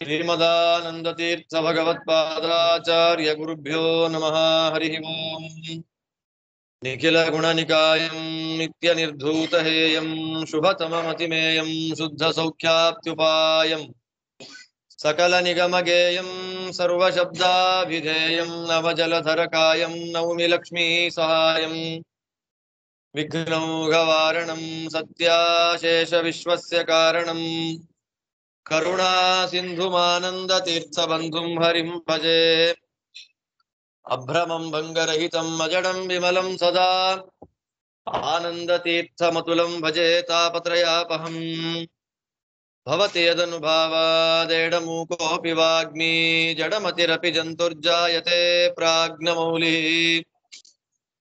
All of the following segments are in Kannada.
ಶ್ರೀಮದಾನಂದತೀರ್ಥ ಭಗವತ್ಪಾದಾಚಾರ್ಯ ಗುರುಭ್ಯೋ ನಮಃ. ಹರಿ ಓಂ. ನಿಖಿಲ ಗುಣನಿಕಾಯಂ ನಿತ್ಯ ನಿರ್ಧೂತ ಹೇಯಂ ಶುಭತಮಮತಿಮೇಯಂ ಶುದ್ಧ ಸೌಖ್ಯಾಪ್ತ್ಯುಪಾಯಂ ಸಕಲ ನಿಗಮಗೇಯಂ ಸರ್ವಶಬ್ದಾಭಿಧೇಯಂ ನವಜಲಧರಕಾಯಂ ನೌಮಿ ಲಕ್ಷ್ಮೀ ಸಹಾಯಂ ವಿಘ್ನೌಘವಾರಣಂ ಸತ್ಯಾಶೇಷ ವಿಶ್ವಸ್ಯ ಕಾರಣಂ ಕರುಣಾ ಸಿಂಧುಮಾನಂದ ತೀರ್ಥ ಬಂಧುಂ ಹರಿಂ ಭಜೆ. ಅಭ್ರಮಂ ಭಂಗರಹಿತಂ ಅಜಡಂ ವಿಮಲಂ ಸದಾ ಆನಂದ ತೀರ್ಥಮತುಲಂ ಭಜೆ ತಾಪತ್ರಯಾಪಹಂ. ಭವತಿ ಯದನುಭಾವಾದೇಡಮೂಕೋऽಪಿ ವಾಗ್ಮಿ ಜಡಮತಿರಪಿ ಜಂತುರ್ಜಾಯತೆ ಪ್ರಾಜ್ಞಮೌಲಿ.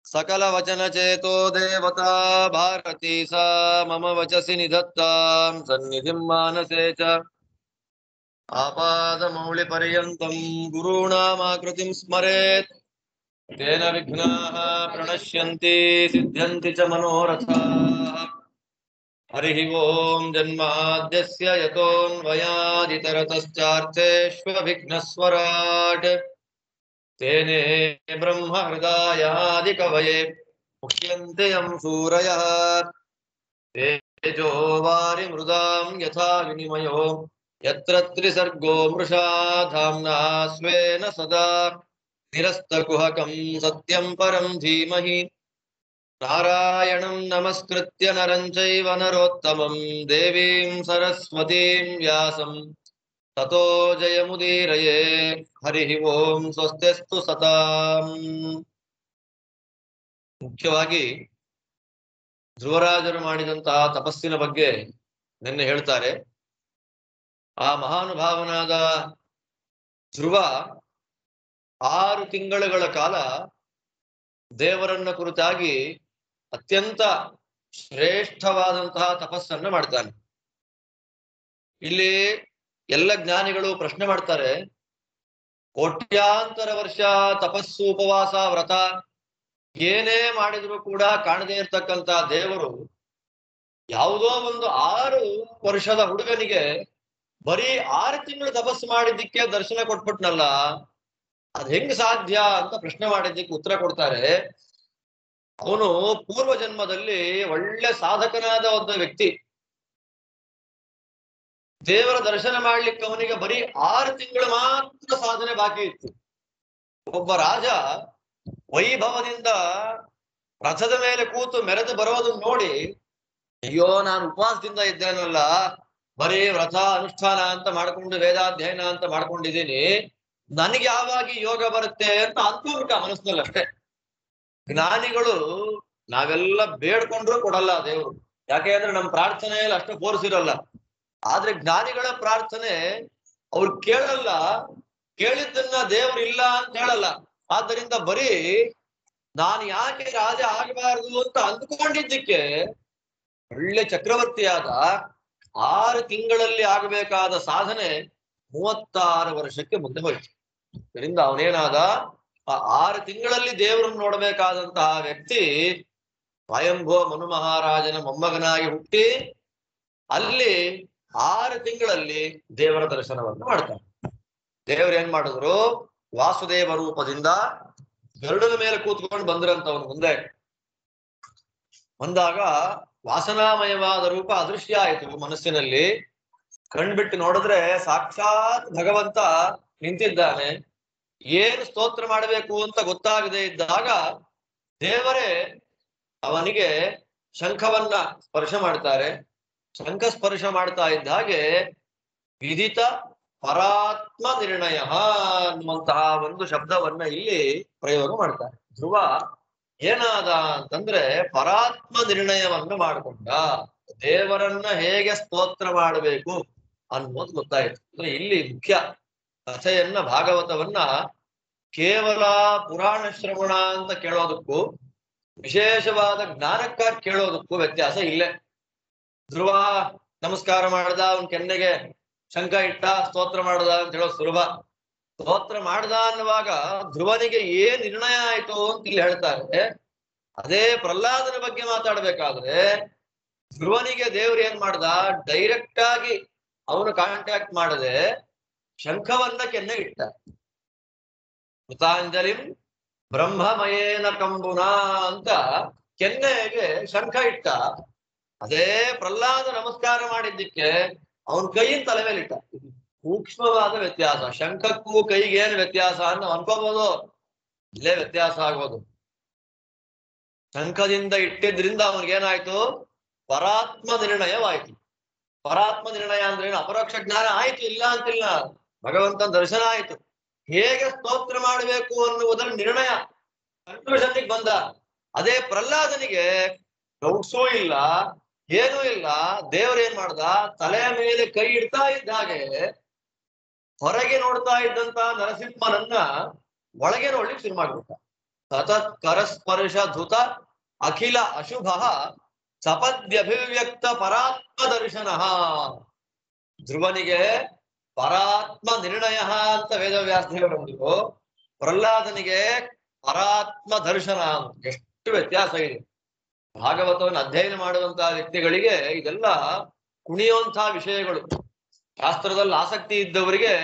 ಸಕಲ ವಚನ ಚೇತೋ ದೇವತಾ ಭಾರತೀ ಸಾ ಮಮ ವಚಸಿ ನಿಧತ್ತಾಂ ಸನ್ನಿಧಿಂ ಮಾನಸೇ ಚ. ಆಪಾದಮೌಳಿ ಪರ್ಯಂತಂ ಗುರುಣಾಮಾಕೃತಿಂ ಸ್ಮರೇತ್ ತೇನ ವಿಘ್ನಾಃ ಪ್ರಣಶ್ಯಂತಿ ಸಿದ್ಧ್ಯಂತಿ ಚ ಮನೋರಥಾಃ. ಹರಿ ಓಂ. ಜನ್ಮಾದ್ಯಸ್ಯ ಯತೋನ್ಮಯಾದಿತರತಶ್ಚಾರ್ಥೇಷ್ವವಿಘ್ನಸ್ವರಾಟ್ ತೇನೇ ಬ್ರಹ್ಮ ಹೃದಯಾದಿ ಕವಯೇ ಮುಹ್ಯಂತೆ ಯಂ ಸೂರಯಃ. ತೇಜೋ ವಾರಿ ಮೃದಾಂ ಯಥಾ ವಿನಿಮಯೋ ಯತ್ರ ತ್ರಿಸರ್ಗೋ ಮೃಷಾ ಧಾಮ್ನಾ ಸ್ವೇನ ಸದಾ ನಿರಸ್ತಕುಹಕಂ ಸತ್ಯಂ ಪರಂ ಧೀಮಹಿ. ನಾರಾಯಣಂ ನಮಸ್ಕೃತ್ಯ ನರಂ ಚೈವ ನರೋತ್ತಮಂ ದೇವೀಂ ಸರಸ್ವತೀಂ ವ್ಯಾಸಂ ತತೋ ಜಯಮುದೀರಯೇ. ಹರಿ ಓಂ. ಸ್ವಸ್ತಿಸ್ತು ಸತಾಂ. ಮುಖ್ಯವಾಗಿ ಧ್ರುವರಾಜರು ಮಾಡಿದಂತಹ ತಪಸ್ಸಿನ ಬಗ್ಗೆ ನಿನ್ನೆ ಹೇಳ್ತಾರೆ. ಆ ಮಹಾನುಭಾವನಾದ ಧ್ರುವ 6 ತಿಂಗಳುಗಳ ಕಾಲ ದೇವರನ್ನ ಕುರಿತಾಗಿ ಅತ್ಯಂತ ಶ್ರೇಷ್ಠವಾದಂತಹ ತಪಸ್ಸನ್ನ ಮಾಡ್ತಾನೆ. ಇಲ್ಲಿ ಎಲ್ಲ ಜ್ಞಾನಿಗಳು ಪ್ರಶ್ನೆ ಮಾಡ್ತಾರೆ, ಕೋಟ್ಯಾಂತರ ವರ್ಷ ತಪಸ್ಸು, ಉಪವಾಸ, ವ್ರತ ಏನೇ ಮಾಡಿದ್ರು ಕೂಡ ಕಾಣದೇ ಇರ್ತಕ್ಕಂಥ ದೇವರು ಯಾವುದೋ ಒಂದು 6 ವರ್ಷದ ಹುಡುಗನಿಗೆ ಬರೀ 6 ತಿಂಗಳು ತಪಸ್ಸು ಮಾಡಿದ್ದಕ್ಕೆ ದರ್ಶನ ಕೊಟ್ಬಿಟ್ನಲ್ಲ, ಅದ್ ಹೆಂಗ್ ಸಾಧ್ಯ ಅಂತ ಪ್ರಶ್ನೆ ಮಾಡಿದ್ದಕ್ಕೆ ಉತ್ತರ ಕೊಡ್ತಾರೆ. ಅವನು ಪೂರ್ವ ಜನ್ಮದಲ್ಲಿ ಒಳ್ಳೆ ಸಾಧಕನಾದ ಒಬ್ಬ ವ್ಯಕ್ತಿ. ದೇವರ ದರ್ಶನ ಮಾಡ್ಲಿಕ್ಕೆ ಅವನಿಗೆ ಬರೀ 6 ತಿಂಗಳು ಮಾತ್ರ ಸಾಧನೆ ಬಾಕಿ ಇತ್ತು. ಒಬ್ಬ ರಾಜ ವೈಭವದಿಂದ ರಥದ ಮೇಲೆ ಕೂತು ಮೆರೆದು ಬರೋದನ್ನ ನೋಡಿ, ಅಯ್ಯೋ ನಾನು ಉಪವಾಸದಿಂದ ಇದ್ದೇನಲ್ಲ, ಬರೀ ವ್ರತ ಅನುಷ್ಠಾನ ಅಂತ ಮಾಡ್ಕೊಂಡು ವೇದಾಧ್ಯಯನ ಅಂತ ಮಾಡ್ಕೊಂಡಿದ್ದೀನಿ, ನನಗೆ ಯಾವಾಗ ಯೋಗ ಬರುತ್ತೆ ಅಂತ ಅನ್ಕೊಂಡ್ಬಿಟ್ಟ ಮನಸ್ಸಿನಲ್ಲಿ ಅಷ್ಟೇ. ಜ್ಞಾನಿಗಳು ನಾವೆಲ್ಲ ಬೇಡ್ಕೊಂಡ್ರು ಕೊಡಲ್ಲ ದೇವರು, ಯಾಕೆ ಅಂದ್ರೆ ನಮ್ಮ ಪ್ರಾರ್ಥನೆಯಲ್ಲಿ ಅಷ್ಟು ಫೋರ್ಸಿರಲ್ಲ. ಆದ್ರೆ ಜ್ಞಾನಿಗಳ ಪ್ರಾರ್ಥನೆ ಅವ್ರು ಕೇಳಲ್ಲ, ಕೇಳಿದ್ದನ್ನ ದೇವ್ರು ಇಲ್ಲ ಅಂತ ಹೇಳಲ್ಲ. ಆದ್ದರಿಂದ ಬರೀ ನಾನು ಯಾಕೆ ರಾಜ ಆಗಬಾರದು ಅಂತ ಅಂದ್ಕೊಂಡಿದ್ದಕ್ಕೆ ಒಳ್ಳೆ ಚಕ್ರವರ್ತಿಯಾದ 6 ತಿಂಗಳಲ್ಲಿ ಆಗಬೇಕಾದ ಸಾಧನೆ 36 ವರ್ಷಕ್ಕೆ ಮುಂದೆ ಹೋಯ್ತು. ಇದರಿಂದ ಅವನೇನಾದ, ಆ 6 ತಿಂಗಳಲ್ಲಿ ದೇವರನ್ನು ನೋಡಬೇಕಾದಂತಹ ವ್ಯಕ್ತಿ ಸ್ವಯಂಭುವ ಮನು ಮಹಾರಾಜನ ಮೊಮ್ಮಗನಾಗಿ ಹುಟ್ಟಿ ಅಲ್ಲಿ 6 ತಿಂಗಳಲ್ಲಿ ದೇವರ ದರ್ಶನವನ್ನು ಮಾಡ್ತಾನೆ. ದೇವರು ಏನ್ ಮಾಡಿದ್ರು, ವಾಸುದೇವ ರೂಪದಿಂದ ಗರುಡನ ಮೇಲೆ ಕೂತ್ಕೊಂಡು ಬಂದ್ರಂತವನು ಮುಂದೆ ಬಂದಾಗ ವಾಸನಾಮಯವಾದ ರೂಪ ಅದೃಶ್ಯ ಆಯಿತು ಮನಸ್ಸಿನಲ್ಲಿ. ಕಣ್ಬಿಟ್ಟು ನೋಡಿದ್ರೆ ಸಾಕ್ಷಾತ್ ಭಗವಂತ ನಿಂತಿದ್ದಾನೆ. ಏನು ಸ್ತೋತ್ರ ಮಾಡಬೇಕು ಅಂತ ಗೊತ್ತಾಗದೆ ಇದ್ದಾಗ ದೇವರೇ ಅವನಿಗೆ ಶಂಖವನ್ನ ಸ್ಪರ್ಶ ಮಾಡ್ತಾರೆ. ಶಂಖ ಸ್ಪರ್ಶ ಮಾಡ್ತಾ ಇದ್ದ ಹಾಗೆ ವಿದಿತ ಪರಾತ್ಮ ನಿರ್ಣಯ ಅನ್ನುವಂತಹ ಒಂದು ಶಬ್ದವನ್ನ ಇಲ್ಲಿ ಪ್ರಯೋಗ ಮಾಡ್ತಾರೆ. ಧ್ರುವ ಏನಾದ ಅಂತಂದ್ರೆ ಪರಾತ್ಮ ನಿರ್ಣಯವನ್ನ ಮಾಡಿಕೊಂಡ, ದೇವರನ್ನ ಹೇಗೆ ಸ್ತೋತ್ರ ಮಾಡಬೇಕು ಅನ್ನೋದು ಗೊತ್ತಾಯ್ತು. ಅಂದ್ರೆ ಇಲ್ಲಿ ಮುಖ್ಯ ಕಥೆಯನ್ನ, ಭಾಗವತವನ್ನ ಕೇವಲ ಪುರಾಣ ಶ್ರವಣ ಅಂತ ಕೇಳೋದಕ್ಕೂ ವಿಶೇಷವಾದ ಜ್ಞಾನಕ್ಕಾಗಿ ಕೇಳೋದಕ್ಕೂ ವ್ಯತ್ಯಾಸ ಇಲ್ಲೇ. ಧ್ರುವ ನಮಸ್ಕಾರ ಮಾಡ್ದ, ಅವನ್ ಕೆನ್ನೆಗೆ ಶಂಖ ಇಟ್ಟ, ಸ್ತೋತ್ರ ಮಾಡ್ದ ಅಂತ ಹೇಳೋದು ಸುಲಭ. ಸ್ತೋತ್ರ ಮಾಡ್ದ ಅನ್ನುವಾಗ ಧ್ರುವನಿಗೆ ಏನ್ ನಿರ್ಣಯ ಆಯ್ತು ಅಂತ ಇಲ್ಲಿ ಹೇಳ್ತಾರೆ. ಅದೇ ಪ್ರಹ್ಲಾದನ ಬಗ್ಗೆ ಮಾತಾಡ್ಬೇಕಾದ್ರೆ ಧ್ರುವನಿಗೆ ದೇವ್ರು ಏನ್ ಮಾಡ್ದ, ಡೈರೆಕ್ಟ್ ಆಗಿ ಅವನು ಕಾಂಟ್ಯಾಕ್ಟ್ ಮಾಡದೆ ಶಂಖವನ್ನ ಕೆನ್ನೆ ಇಟ್ಟ. ಕೃತಾಂಜಲಿಂ ಬ್ರಹ್ಮಮಯೇನ ಕಂಬುನಾ ಅಂತ ಕೆನ್ನೆಗೆ ಶಂಖ ಇಟ್ಟ. ಅದೇ ಪ್ರಹ್ಲಾದ ನಮಸ್ಕಾರ ಮಾಡಿದ್ದಕ್ಕೆ ಅವನ್ ಕೈಯಿಂದ ತಲೆ ಮೇಲೆ ಇಟ್ಟ. ಸೂಕ್ಷ್ಮವಾದ ವ್ಯತ್ಯಾಸ. ಶಂಖಕ್ಕೂ ಕೈಗೆ ಏನು ವ್ಯತ್ಯಾಸ ಅಂತ ಅನ್ಕೋಬಹುದು, ಇಲ್ಲೇ ವ್ಯತ್ಯಾಸ ಆಗೋದು. ಶಂಖದಿಂದ ಇಟ್ಟಿದ್ರಿಂದ ಅವನಿಗೇನಾಯ್ತು? ಪರಾತ್ಮ ನಿರ್ಣಯವಾಯ್ತು. ಪರಾತ್ಮ ನಿರ್ಣಯ ಅಂದ್ರೆ ಏನು? ಅಪರೋಕ್ಷ ಜ್ಞಾನ ಆಯ್ತು, ಇಲ್ಲ ಅಂತಿಲ್ಲ. ಭಗವಂತನ ದರ್ಶನ ಆಯ್ತು. ಹೇಗೆ ಸ್ತೋತ್ರ ಮಾಡಬೇಕು ಅನ್ನುವುದರ ನಿರ್ಣಯ ಕನ್ಕ್ಲೂಷನ್ಗೆ ಬಂದ. ಅದೇ ಪ್ರಹ್ಲಾದನಿಗೆ ಡೌಟ್ಸೂ ಇಲ್ಲ, ಏನೂ ಇಲ್ಲ. ದೇವರೇನ್ ಮಾಡ್ದ? ತಲೆಯ ಮೇಲೆ ಕೈ ಇಡ್ತಾ ಇದ್ದ ಹಾಗೆ ಹೊರಗೆ ನೋಡ್ತಾ ಇದ್ದಂತ ನರಸಿಂಹನನ್ನ ಒಳಗೆ ನೋಡ್ಲಿಕ್ಕೆ ಶುರು ಮಾಡ್ಬಿಟ್ಟ. ಸತತ್ ಕರಸ್ಪರ್ಶ ಧುತ ಅಖಿಲ ಅಶುಭ ಸಪದ್ಯಭಿವ್ಯಕ್ತ ಪರಾತ್ಮ ದರ್ಶನ. ಧ್ರುವನಿಗೆ ಪರಾತ್ಮ ನಿರ್ಣಯ ಅಂತ ವೇದವ್ಯಾಸ ಬಂದಿರು, ಪ್ರಹ್ಲಾದನಿಗೆ ಪರಾತ್ಮ ದರ್ಶನ. ಎಷ್ಟು ವ್ಯತ್ಯಾಸ ಇದೆ. ಭಾಗವತವನ್ನು ಅಧ್ಯಯನ ಮಾಡುವಂತಹ ವ್ಯಕ್ತಿಗಳಿಗೆ ಇದೆಲ್ಲ ಕುಣಿಯುವಂತಹ ವಿಷಯಗಳು. ಶಾಸ್ತ್ರದಲ್ಲಿ ಆಸಕ್ತಿ ಇದ್ದವರಿಗೆ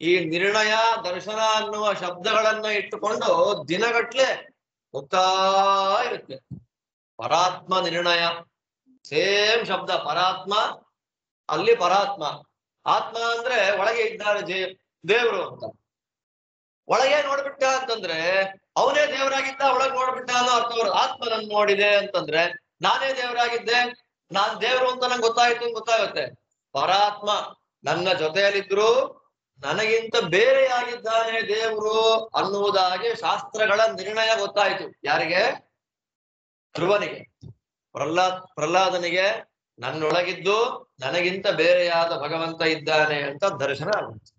ಈ ನಿರ್ಣಯ ದರ್ಶನ ಅನ್ನುವ ಶಬ್ದಗಳನ್ನ ಇಟ್ಟುಕೊಂಡು ದಿನಗಟ್ಲೆ ಹೋಗ್ತಾ ಇರುತ್ತೆ. ಪರಾತ್ಮ ನಿರ್ಣಯ ಸೇಮ್ ಶಬ್ದ. ಪರಾತ್ಮ, ಅಲ್ಲಿ ಪರಾತ್ಮ. ಆತ್ಮ ಅಂದ್ರೆ ಒಳಗೆ ಇದ್ದಾರೆ ದೇವರು ಅಂತ. ಒಳಗೆ ನೋಡ್ಬಿಟ್ಟ ಅಂತಂದ್ರೆ ಅವನೇ ದೇವರಾಗಿದ್ದ, ಒಳಗೆ ನೋಡ್ಬಿಟ್ಟ ಅನ್ನೋ ಅರ್ಥ. ಆತ್ಮನನ್ನು ನೋಡಿದೆ ಅಂತಂದ್ರೆ ನಾನೇ ದೇವರಾಗಿದ್ದೆ, ನಾನ್ ದೇವರು ಅಂತ ನಂಗೆ ಗೊತ್ತಾಗುತ್ತೆ. ಪರಾತ್ಮ ನನ್ನ ಜೊತೆಯಲ್ಲಿದ್ರು ನನಗಿಂತ ಬೇರೆಯಾಗಿದ್ದಾನೆ ದೇವರು ಅನ್ನುವುದಾಗಿ ಶಾಸ್ತ್ರಗಳ ನಿರ್ಣಯ ಗೊತ್ತಾಯ್ತು. ಯಾರಿಗೆ? ಧ್ರುವನಿಗೆ. ಪ್ರಹ್ಲಾದನಿಗೆ ನನ್ನೊಳಗಿದ್ದು ನನಗಿಂತ ಬೇರೆಯಾದ ಭಗವಂತ ಇದ್ದಾನೆ ಅಂತ ದರ್ಶನ ಆಗುತ್ತೆ.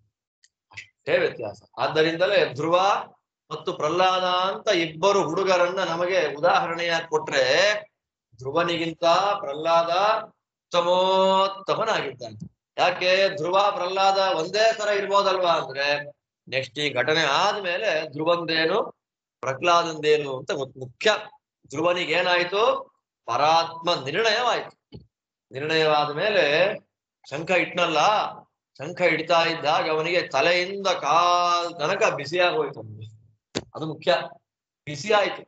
ಅಷ್ಟೇ ವ್ಯತ್ಯಾಸ. ಆದ್ದರಿಂದಲೇ ಧ್ರುವ ಮತ್ತು ಪ್ರಹ್ಲಾದ ಅಂತ ಇಬ್ಬರು ಹುಡುಗರನ್ನ ನಮಗೆ ಉದಾಹರಣೆಯಾಗಿ ಕೊಟ್ರೆ ಧ್ರುವನಿಗಿಂತ ಪ್ರಹ್ಲಾದ ಉತ್ತಮೋತ್ತಮನಾಗಿದ್ದಾನೆ. ಯಾಕೆ? ಧ್ರುವ ಪ್ರಹ್ಲಾದ ಒಂದೇ ತರ ಇರ್ಬೋದಲ್ವಾ ಅಂದ್ರೆ ನೆಕ್ಸ್ಟ್ ಈ ಘಟನೆ ಆದ್ಮೇಲೆ ಧ್ರುವಂದೇನು ಪ್ರಹ್ಲಾದಂದೇನು ಅಂತ ಮುಖ್ಯ. ಧ್ರುವನಿಗೇನಾಯ್ತು? ಪರಾತ್ಮ ನಿರ್ಣಯವಾಯ್ತು. ನಿರ್ಣಯವಾದ ಮೇಲೆ ಶಂಖ ಇಟ್ನಲ್ಲ, ಶಂಖ ಇಡ್ತಾ ಇದ್ದಾಗ ಅವನಿಗೆ ತಲೆಯಿಂದ ಕಾಲ್ ತನಕ ಬಿಸಿಯಾಗೋಯ್ತು. ಅದು ಮುಖ್ಯ. ಬಿಸಿ ಆಯ್ತು.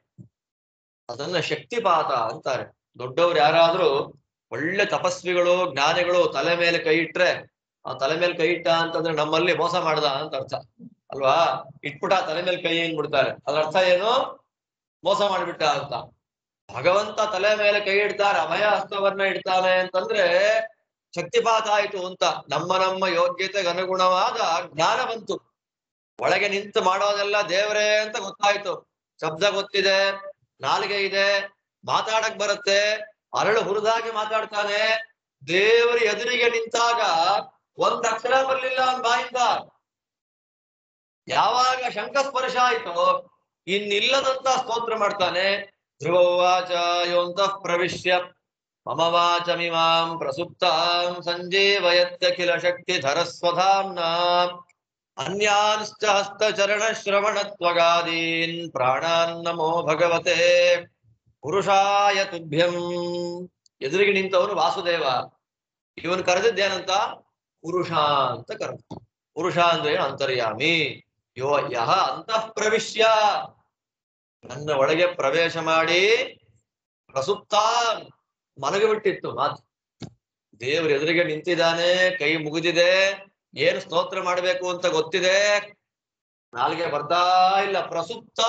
ಅದನ್ನ ಶಕ್ತಿಪಾತ ಅಂತಾರೆ. ದೊಡ್ಡವ್ರು ಯಾರಾದ್ರೂ ಒಳ್ಳೆ ತಪಸ್ವಿಗಳು ಜ್ಞಾನಿಗಳು ತಲೆ ಮೇಲೆ ಕೈ ಇಟ್ರೆ, ಆ ತಲೆ ಮೇಲೆ ಕೈ ಇಟ್ಟ ಅಂತಂದ್ರೆ ನಮ್ಮಲ್ಲಿ ಮೋಸ ಮಾಡ್ದ ಅಂತ ಅರ್ಥ ಅಲ್ವಾ? ಇಟ್ಬಿಟ್ಟ ತಲೆ ಮೇಲೆ ಕೈ ಏನ್ ಬಿಡ್ತಾರೆ, ಅದ್ರ ಅರ್ಥ ಏನು? ಮೋಸ ಮಾಡ್ಬಿಟ್ಟ ಅಂತ. ಭಗವಂತ ತಲೆ ಮೇಲೆ ಕೈ ಇಡ್ತಾರೆ, ಅಭಯ ಹಸ್ತವನ್ನ ಇಡ್ತಾನೆ ಅಂತಂದ್ರೆ ಶಕ್ತಿಪಾತ ಆಯ್ತು ಅಂತ. ನಮ್ಮ ಯೋಗ್ಯತೆಗೆ ಅನುಗುಣವಾದ ಜ್ಞಾನ ಬಂತು. ಒಳಗೆ ನಿಂತು ಮಾಡೋದೆಲ್ಲ ದೇವರೇ ಅಂತ ಗೊತ್ತಾಯ್ತು. ಶಬ್ದ ಗೊತ್ತಿದೆ, ನಾಲಿಗೆ ಇದೆ, ಮಾತಾಡಕ್ ಬರುತ್ತೆ, ಅರಳು ಹುರಿದಾಗಿ ಮಾತಾಡ್ತಾನೆ. ದೇವರ ಎದುರಿಗೆ ನಿಂತಾಗ ಒಂದ್ ಅಕ್ಷರ ಬರ್ಲಿಲ್ಲ ಅವನ್ ಬಾಯಿಂದ. ಯಾವಾಗ ಶಂಖಸ್ಪರ್ಶ ಆಯ್ತೋ ಇನ್ನಿಲ್ಲದಂತ ಸ್ತೋತ್ರ ಮಾಡ್ತಾನೆ. ಧ್ರುವವಾಚ ಯೋಂತಃ ಪ್ರವಿಶ್ಯ ಮಮ ವಾಚಮಿಮಾಂ ಪ್ರಸುಪ್ತಾಂ ಸಂಜೀವಯತ್ಯಖಿಲ ಶಕ್ತಿ ಧರಸ್ವಧಾಮ್ನಾ ಅನ್ಯಾನ್ಶ್ಚ ಹಸ್ತಚರಣ ಶ್ರವಣತ್ವಗಾದೀನ್ ಪ್ರಾಣಾನ್ ನಮೋ ಭಗವತೆ ಪುರುಷಾಯ ತುಭ್ಯಂ. ಎದುರಿಗೆ ನಿಂತವನು ವಾಸುದೇವ. ಇವನು ಕರೆದಿದ್ದೇನಂತ? ಪುರುಷ ಅಂತ ಕರೆದ. ಪುರುಷ ಅಂದ್ರೆ ಅಂತರ್ಯಾಮಿ. ಯೋ ಯಹ ಅಂತಃ ಪ್ರವಿಶ್ಯ, ನನ್ನ ಒಳಗೆ ಪ್ರವೇಶ ಮಾಡಿ ಪ್ರಸುಪ್ತ ಮಲಗಿಬಿಟ್ಟಿತ್ತು ಮಾತು. ದೇವ್ರ ಎದುರಿಗೆ ನಿಂತಿದ್ದಾನೆ, ಕೈ ಮುಗಿದಿದೆ, ಏನು ಸ್ತೋತ್ರ ಮಾಡ್ಬೇಕು ಅಂತ ಗೊತ್ತಿದೆ, ನಾಲ್ಗೆ ಬರ್ತಾ ಇಲ್ಲ. ಪ್ರಸುಪ್ತ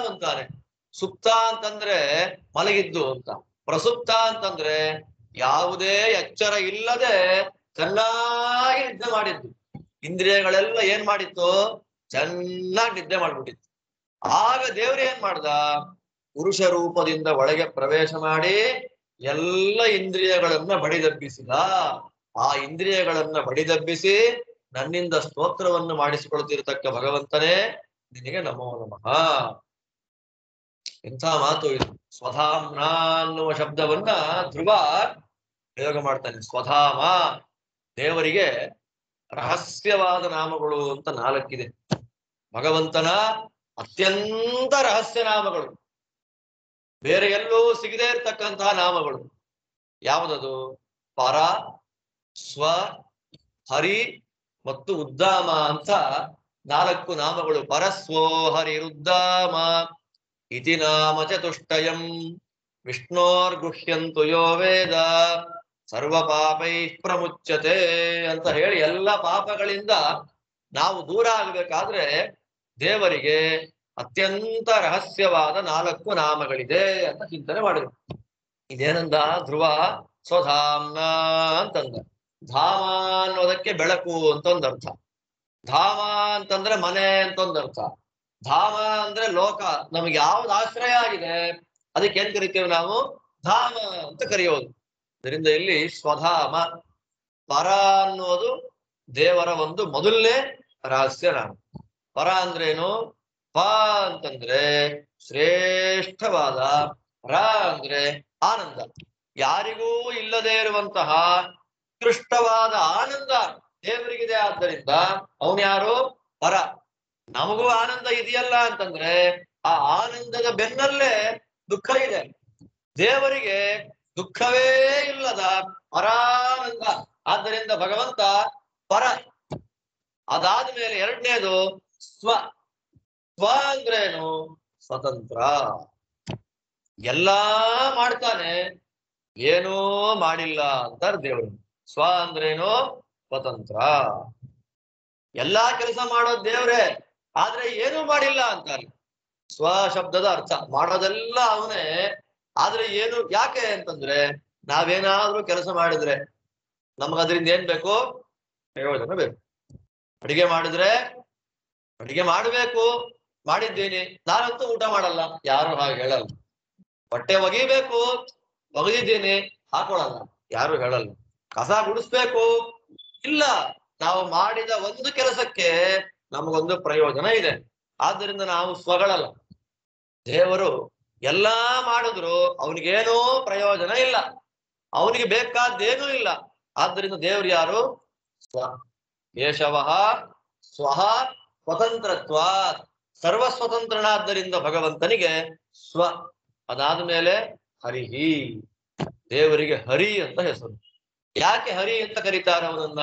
ಅಂತಾನೆ. ಸುಪ್ತ ಅಂತಂದ್ರೆ ಮಲಗಿದ್ದು ಅಂತ, ಪ್ರಸುಪ್ತ ಅಂತಂದ್ರೆ ಯಾವುದೇ ಎಚ್ಚರ ಇಲ್ಲದೆ ಚೆನ್ನಾಗಿ ನಿದ್ದೆ ಮಾಡಿದ್ದು. ಇಂದ್ರಿಯಗಳೆಲ್ಲ ಏನ್ ಮಾಡಿತ್ತು? ಚೆನ್ನಾಗಿ ನಿದ್ದೆ ಮಾಡ್ಬಿಟ್ಟಿತ್ತು. ಆಗ ದೇವ್ರ ಏನ್ ಮಾಡ್ದ? ಪುರುಷ ರೂಪದಿಂದ ಒಳಗೆ ಪ್ರವೇಶ ಮಾಡಿ ಎಲ್ಲ ಇಂದ್ರಿಯಗಳನ್ನ ಬಡಿದಬ್ಬಿಸಿದ. ಆ ಇಂದ್ರಿಯಗಳನ್ನ ಬಡಿದಬ್ಬಿಸಿ ನನ್ನಿಂದ ಸ್ತೋತ್ರವನ್ನು ಮಾಡಿಸಿಕೊಳ್ತಿರತಕ್ಕ ಭಗವಂತನೇ ನಿನಗೆ ನಮೋ ನಮಃ. ಎಂಥ ಮಾತು ಇದು! ಸ್ವಧಾಮ್ನ ಅನ್ನುವ ಶಬ್ದವನ್ನ ಧ್ರುವ ಪ್ರಯೋಗ ಮಾಡ್ತಾನೆ. ಸ್ವಧಾಮ, ದೇವರಿಗೆ ರಹಸ್ಯವಾದ ನಾಮಗಳು ಅಂತ 4 ಇದೆ. ಭಗವಂತನ ಅತ್ಯಂತ ರಹಸ್ಯ ನಾಮಗಳು, ಬೇರೆ ಎಲ್ಲೂ ಸಿಗದೇ ಇರತಕ್ಕಂತಹ ನಾಮಗಳು. ಯಾವುದದು? ಪರ, ಸ್ವ, ಹರಿ ಮತ್ತು ಉದ್ದಾಮ ಅಂತ 4 ನಾಮಗಳು. ಪರಸ್ವೋ ಹರಿರುದ್ದಾಮ ಇತಿ ನಾಮ ಚತುಷ್ಟಯಂ ವಿಷ್ಣೋರ್ಗುಹ್ಯಂತು ಯೋ ವೇದ ಸರ್ವ ಪಾಪೈ ಪ್ರಮುಚ್ಯತೆ ಅಂತ ಹೇಳಿ ಎಲ್ಲ ಪಾಪಗಳಿಂದ ನಾವು ದೂರ ಆಗಬೇಕಾದ್ರೆ ದೇವರಿಗೆ ಅತ್ಯಂತ ರಹಸ್ಯವಾದ 4 ನಾಮಗಳಿದೆ ಅಂತ ಚಿಂತನೆ ಮಾಡಿದ್ರು. ಇದೇನಂದ ಧ್ರುವ ಸ್ವಧಾಮ್ನ ಅಂತಂದ. ಧಾಮ ಅನ್ನೋದಕ್ಕೆ ಬೆಳಕು ಅಂತ ಒಂದು ಅರ್ಥ, ಧಾಮ ಅಂತಂದ್ರೆ ಮನೆ ಅಂತ ಒಂದು ಅರ್ಥ, ಧಾಮ ಅಂದ್ರೆ ಲೋಕ, ನಮ್ಗೆ ಯಾವ್ದು ಆಶ್ರಯ ಆಗಿದೆ ಅದಕ್ಕೆ ಏನ್ ಕರಿತೇವೆ ನಾವು? ಧಾಮ ಅಂತ ಕರೆಯೋದು. ಇದರಿಂದ ಇಲ್ಲಿ ಸ್ವಧಾಮ, ಪರ ಅನ್ನೋದು ದೇವರ ಒಂದು ಮೊದಲನೇ ರಹಸ್ಯ ನಾಮ. ಪರ ಅಂದ್ರೇನು? ಪ ಅಂತಂದ್ರೆ ಶ್ರೇಷ್ಠವಾದ, ರ ಅಂದ್ರೆ ಆನಂದ. ಯಾರಿಗೂ ಇಲ್ಲದೆ ಇರುವಂತಹ ಉತ್ಕೃಷ್ಟವಾದ ಆನಂದ ದೇವರಿಗಿದೆ. ಆದ್ದರಿಂದ ಅವನು ಯಾರು? ಪರ. ನಮಗೂ ಆನಂದ ಇದೆಯಲ್ಲ ಅಂತಂದ್ರೆ ಆ ಆನಂದದ ಬೆನ್ನಲ್ಲೇ ದುಃಖ ಇದೆ. ದೇವರಿಗೆ ದುಃಖವೇ ಇಲ್ಲದ ಪರಾನಂದ. ಆದ್ದರಿಂದ ಭಗವಂತ ಪರ. ಅದಾದ್ಮೇಲೆ ಎರಡನೇದು ಸ್ವ. ಸ್ವ ಅಂದ್ರೇನು? ಸ್ವತಂತ್ರ. ಎಲ್ಲಾ ಮಾಡ್ತಾನೆ, ಏನೂ ಮಾಡಿಲ್ಲ ಅಂತಾರೆ ದೇವರು. ಸ್ವ ಅಂದ್ರೇನು? ಸ್ವತಂತ್ರ. ಎಲ್ಲಾ ಕೆಲಸ ಮಾಡೋದು ದೇವ್ರೆ, ಆದ್ರೆ ಏನೂ ಮಾಡಿಲ್ಲ ಅಂತಾರೆ. ಸ್ವ ಶಬ್ದದ ಅರ್ಥ ಮಾಡೋದೆಲ್ಲ ಅವನೇ, ಆದ್ರೆ ಏನು? ಯಾಕೆ ಅಂತಂದ್ರೆ ನಾವೇನಾದ್ರೂ ಕೆಲಸ ಮಾಡಿದ್ರೆ ನಮಗದ್ರಿಂದ ಏನ್ ಬೇಕು? ಪ್ರಯೋಜನ ಬೇಕು. ಅಡಿಗೆ ಮಾಡಿದ್ರೆ ಅಡಿಗೆ ಮಾಡಬೇಕು, ಮಾಡಿದ್ದೀನಿ, ನಾನಂತೂ ಊಟ ಮಾಡಲ್ಲ, ಯಾರು ಹಾಗೆ ಹೇಳಲ್ಲ. ಬಟ್ಟೆ ಒಗಿಬೇಕು, ಒಗೆದಿದ್ದೀನಿ, ಹಾಕೊಳ್ಳಲ್ಲ, ಯಾರು ಹೇಳಲ್ಲ. ಕಸ ಗುಡಿಸ್ಬೇಕು, ಇಲ್ಲ, ನಾವು ಮಾಡಿದ ಒಂದು ಕೆಲಸಕ್ಕೆ ನಮಗೊಂದು ಪ್ರಯೋಜನ ಇದೆ, ಆದ್ದರಿಂದ ನಾವು ಸ್ವಗಳಲ್ಲ. ದೇವರು ಎಲ್ಲಾ ಮಾಡಿದ್ರು ಅವನಿಗೇನೂ ಪ್ರಯೋಜನ ಇಲ್ಲ, ಅವನಿಗೆ ಬೇಕಾದ್ದೇನೂ ಇಲ್ಲ. ಆದ್ದರಿಂದ ದೇವರು ಯಾರು? ಸ್ವ. ಕೇಶವಃ ಸ್ವಹ ಸ್ವತಂತ್ರತ್ವ. ಸರ್ವಸ್ವತಂತ್ರನಾದ್ದರಿಂದ ಭಗವಂತನಿಗೆ ಸ್ವ. ಅದಾದ್ಮೇಲೆ ಹರಿಹಿ, ದೇವರಿಗೆ ಹರಿ ಅಂತ ಹೆಸರು. ಯಾಕೆ ಹರಿ ಅಂತ ಕರೀತಾರೆ ಅವನನ್ನ?